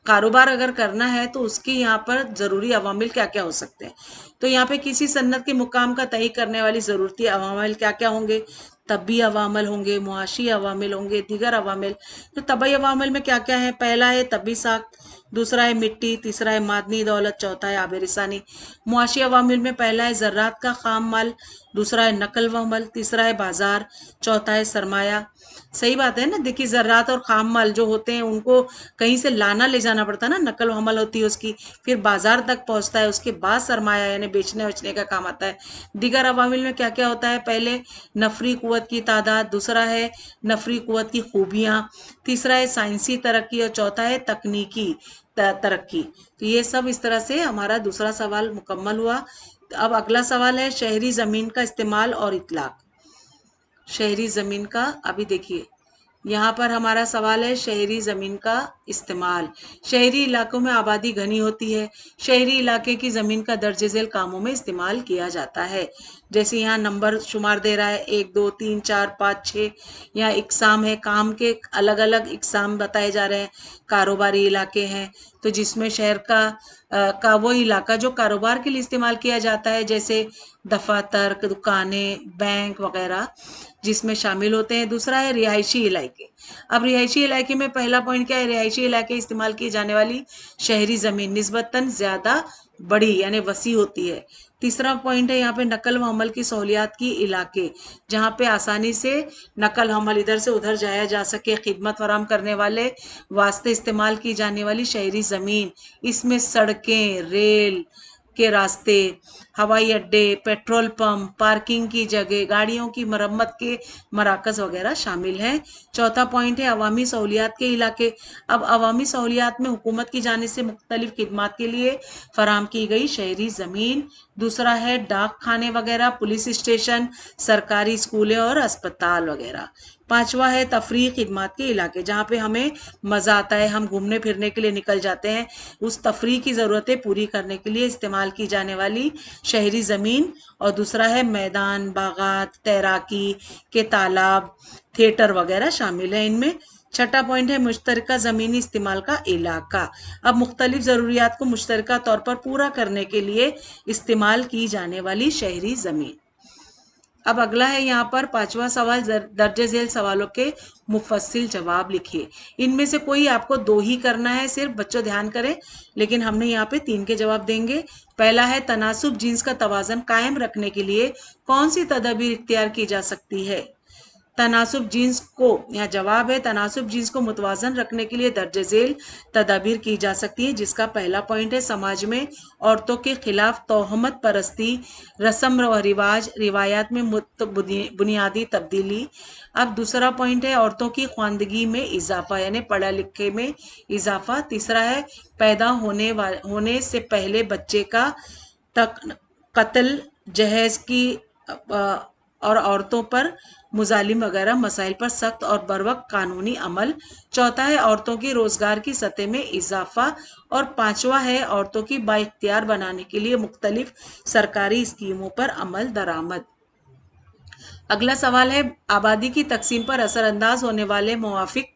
कारोबार अगर करना है तो उसके यहाँ पर ज़रूरी अवामिल क्या क्या हो सकते हैं। तो यहाँ पे किसी सन्नत के मुकाम का तय करने वाली ज़रूरती अवामिल क्या क्या होंगे? तबी अवामिल होंगे, मुआशी अवामिल होंगे, दीगर अवामिल। तो तबी अवामिल में क्या क्या है? पहला है तबी साख्त, दूसरा है मिट्टी, तीसरा है मादनी दौलत, चौथा है आबेरसानी। मुआशी अवामिल में पहला है ज़र्रात का खाम माल, दूसरा है नकल व अमल, तीसरा है बाजार, चौथा है सरमाया। सही बात है ना। देखिए ज़र्रात और खाम माल जो होते हैं उनको कहीं से लाना ले जाना पड़ता है ना, नकल हमल होती है उसकी, फिर बाजार तक पहुंचता है, उसके बाद सरमाया यानी बेचने वचने का काम आता है। दीगर अवामिल में क्या क्या होता है? पहले नफरी कुव्वत की तादाद, दूसरा है नफरी कुव्वत की खूबियाँ, तीसरा है साइंसी तरक्की और चौथा है तकनीकी तरक्की। तो ये सब इस तरह से हमारा दूसरा सवाल मुकम्मल हुआ। अब अगला सवाल है शहरी ज़मीन का इस्तेमाल और इतलाक। शहरी ज़मीन का, अभी देखिए यहाँ पर हमारा सवाल है शहरी ज़मीन का इस्तेमाल। शहरी इलाकों में आबादी घनी होती है। शहरी इलाके की ज़मीन का दर्ज झेल कामों में इस्तेमाल किया जाता है। जैसे यहाँ नंबर शुमार दे रहा है 1 2 3 4 5 6। यहाँ इकसाम है, काम के अलग अलग इकसाम बताए जा रहे हैं। कारोबारी इलाके हैं तो जिसमें शहर का वो इलाका जो कारोबार के लिए इस्तेमाल किया जाता है, जैसे दफातर, दुकानें, बैंक वगैरह जिसमें शामिल होते हैं। दूसरा है रिहायशी इलाके। अब रिहायशी इलाके में पहला पॉइंट क्या है, रिहायशी इलाके इस्तेमाल की जाने वाली शहरी ज़मीन निस्बतन ज़्यादा बड़ी यानी वसी होती है। तीसरा पॉइंट है यहाँ पे नकल व हमल की सहूलियात की इलाके, जहाँ पे आसानी से नकल हमल इधर से उधर जाया जा सके, खिदमत फराम करने वाले वास्ते इस्तेमाल की जाने वाली शहरी ज़मीन। इसमें सड़कें, रेल के रास्ते, हवाई अड्डे, पेट्रोल पंप, पार्किंग की जगह, गाड़ियों की मरम्मत के मराकज़ वगैरह शामिल हैं। चौथा पॉइंट है अवामी सहूलियात के इलाके। अब अवामी सहूलियात में हुकूमत की जानिब से मुख्तलिफ खिदमात के लिए फराम की गई शहरी ज़मीन। दूसरा है डाक खाने वगैरह, पुलिस स्टेशन, सरकारी स्कूलें और अस्पताल वगैरह। पांचवा है तफरीह खिदमात के इलाके, जहाँ पे हमें मज़ा आता है, हम घूमने फिरने के लिए निकल जाते हैं, उस तफरीह की ज़रूरतें पूरी करने के लिए इस्तेमाल की जाने वाली शहरी ज़मीन। और दूसरा है मैदान, बागात, तैराकी के तालाब, थिएटर वगैरह शामिल है इनमें। छठा पॉइंट है मुश्तरका ज़मीनी इस्तेमाल का इलाका। अब मुख्तलिफ ज़रूरियात को मुश्तरका तौर पर पूरा करने के लिए इस्तेमाल की जाने वाली शहरी ज़मीन। अब अगला है यहाँ पर पांचवा सवाल, दर्ज झेल सवालों के मुफस्सिल जवाब लिखिए। इनमें से कोई आपको 2 ही करना है, सिर्फ बच्चों ध्यान करें, लेकिन हमने यहाँ पे 3 के जवाब देंगे। पहला है तनासुब जीन्स का तवाज़न कायम रखने के लिए कौन सी तदबीर इख्तियार की जा सकती है। तनासुब जीन्स को, यहाँ जवाब है तनासुब जीन्स को मुतवाज़न रखने के लिए दर्ज झेल तदाबीर की जा सकती है, जिसका पहला पॉइंट है समाज में औरतों के खिलाफ तोहमत परस्ती, रस्म व रिवाज, रिवायात में बुनियादी तब्दीली। अब दूसरा पॉइंट है औरतों की ख्वानदगी में इजाफा यानी पढ़ा लिखे में इजाफा। तीसरा है पैदा होने से पहले बच्चे का कत्ल, जहेज की और औरतों पर मुजालिम वगैरह मसाइल पर सख्त और बरवक्त कानूनी अमल। चौथा है औरतों की रोजगार की सतह में इजाफा। और पांचवा है औरतों की बाइख्तियार बनाने के लिए मुख्तलिफ सरकारी स्कीमों पर अमल दरामद। अगला सवाल है आबादी की तकसीम पर असरअंदाज होने वाले मुवाफिक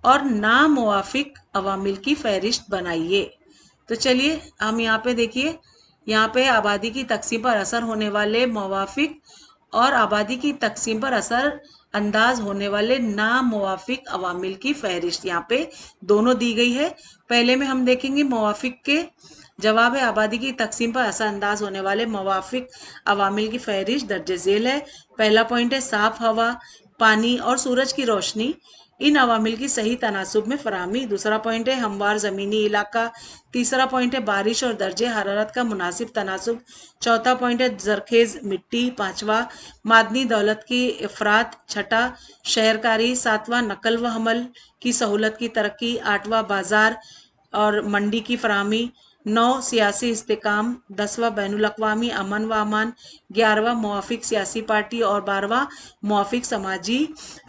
और नामुवाफिक अवामिल की फहरिस्त बनाइए। तो चलिए हम यहाँ पे देखिए, यहाँ पे आबादी की तकसीम पर असर होने वाले मुवाफिक और आबादी की तकसीम पर असर अंदाज होने वाले नामुवाफिक अवामिल की फहरिस्त यहाँ पे दोनों दी गई है। पहले में हम देखेंगे मुवाफिक के जवाब है आबादी की तकसीम पर असर अंदाज होने वाले मुवाफिक अवामिल की फहरिस्त दर्ज झेल है। पहला पॉइंट है साफ हवा, पानी और सूरज की रोशनी, इन अवामिल की सही तनासुब में फराहमी। दूसरा पॉइंट है हमवार ज़मीनी इलाका। तीसरा पॉइंट है बारिश और दर्जे हरारत का मुनासिब तनासुब। चौथा पॉइंट है जरखेज़ मिट्टी। पांचवा मादनी दौलत की अफरात। छठा शहरकारी। सातवां नकल व हमल की सहूलत की तरक्की। आठवां बाजार और मंडी की फराहमी। 9 सियासी इस्तेकाम। 10वां बैनुल-अक़वामी अमन व अमान। 11वां मुवाफिक सियासी पार्टी और 12वां मुवाफिक समाजी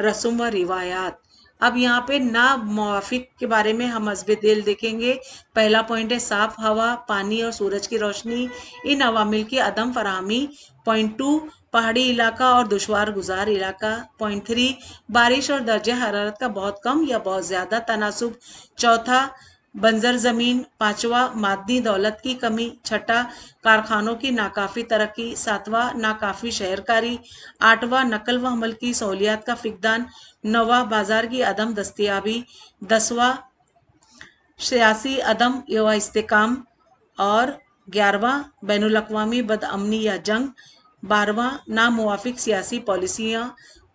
रस्म व रिवायात। अब यहाँ पे ना मुवाफिक के बारे में हम अज़्ब-ए-दिल देखेंगे। पहला पॉइंट है साफ हवा, पानी और सूरज की रोशनी, इन अवामिल की अदम फराहमी। पॉइंट 2 पहाड़ी इलाका और दुश्वार गुजार इलाका। पॉइंट 3 बारिश और दर्जे हरारत का बहुत कम या बहुत ज़्यादा तनासुब। चौथा बंजर ज़मीन। पांचवा मादनी दौलत की कमी। छठा कारखानों की नाकाफ़ी तरक्की। सातवां नाकाफ़ी शहरकारी। आठवां नकल व हमल की सहूलियात का फ़िक़दान। नौवां बाजार की अदम दस्तियाबी। 10वां सियासी अदम व इस्तेकाम। और 11वां बैनुल-अक़वामी बदअमनी या जंग। 12वां नामुवाफिक सियासी पॉलिसियाँ।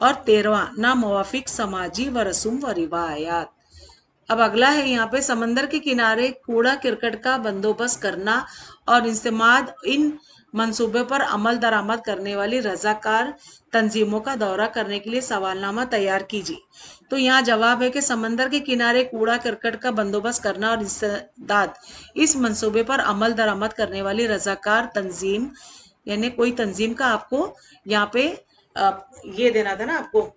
और 13वां नामुवाफिक समाजी व रस्म व रिवायात। अब अगला है यहाँ पे, समंदर के किनारे कूड़ा करकट का बंदोबस्त करना और इस्तेमाल इन मंसूबे पर अमल दरामद करने वाली रजाकार तंजीमों का दौरा करने के लिए सवालनामा तैयार कीजिए। तो यहाँ जवाब है कि समंदर के किनारे कूड़ा करकट का बंदोबस्त करना और इस मंसूबे पर अमल दरामद करने वाली रजाकार तंजीम, यानी कोई तंजीम का आपको यहाँ पे ये देना था ना, आपको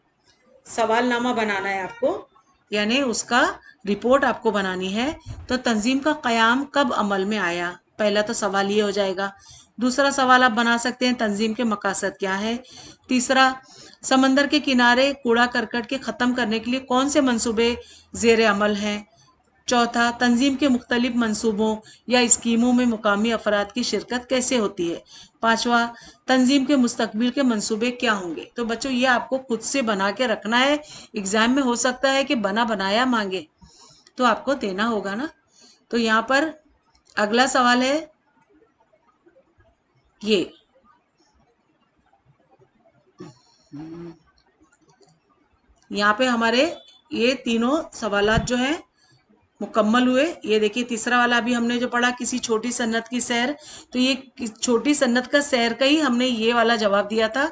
सवालनामा बनाना है आपको, यानी उसका रिपोर्ट आपको बनानी है। तो तंजीम का कयाम कब अमल में आया, पहला तो सवाल ये हो जाएगा। दूसरा सवाल आप बना सकते हैं, तंजीम के मकासद क्या है। तीसरा, समंदर के किनारे कूड़ा करकट के ख़त्म करने के लिए कौन से मंसूबे ज़ेर अमल हैं। चौथा, तंजीम के मुख्तलिफ मंसूबों या स्कीमों में मुकामी अफराद की शिरकत कैसे होती है। पांचवा, तंजीम के मुस्तकबिल के मंसूबे क्या होंगे। तो बच्चों ये आपको खुद से बना के रखना है, एग्जाम में हो सकता है कि बना बनाया मांगे, तो आपको देना होगा ना। तो यहाँ पर अगला सवाल है ये, यहाँ पे हमारे ये तीनों सवालात जो हैं मुकम्मल हुए। ये देखिए तीसरा वाला अभी हमने जो पढ़ा, किसी छोटी सन्नत की सैर, तो ये छोटी सन्नत का सैर का ही हमने ये वाला जवाब दिया था,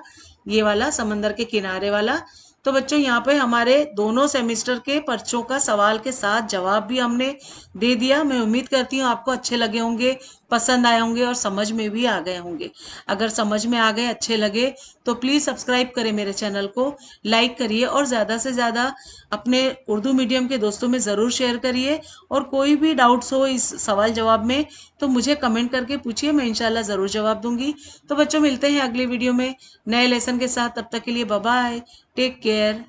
ये वाला समंदर के किनारे वाला। तो बच्चों यहाँ पे हमारे दोनों सेमेस्टर के पर्चों का सवाल के साथ जवाब भी हमने दे दिया। मैं उम्मीद करती हूँ आपको अच्छे लगे होंगे, पसंद आए होंगे और समझ में भी आ गए होंगे। अगर समझ में आ गए, अच्छे लगे, तो प्लीज़ सब्सक्राइब करें मेरे चैनल को, लाइक करिए और ज़्यादा से ज़्यादा अपने उर्दू मीडियम के दोस्तों में ज़रूर शेयर करिए। और कोई भी डाउट्स हो इस सवाल जवाब में तो मुझे कमेंट करके पूछिए, मैं इंशाल्लाह ज़रूर जवाब दूंगी। तो बच्चों मिलते हैं अगली वीडियो में नए लेसन के साथ, तब तक के लिए बाय बाय, टेक केयर।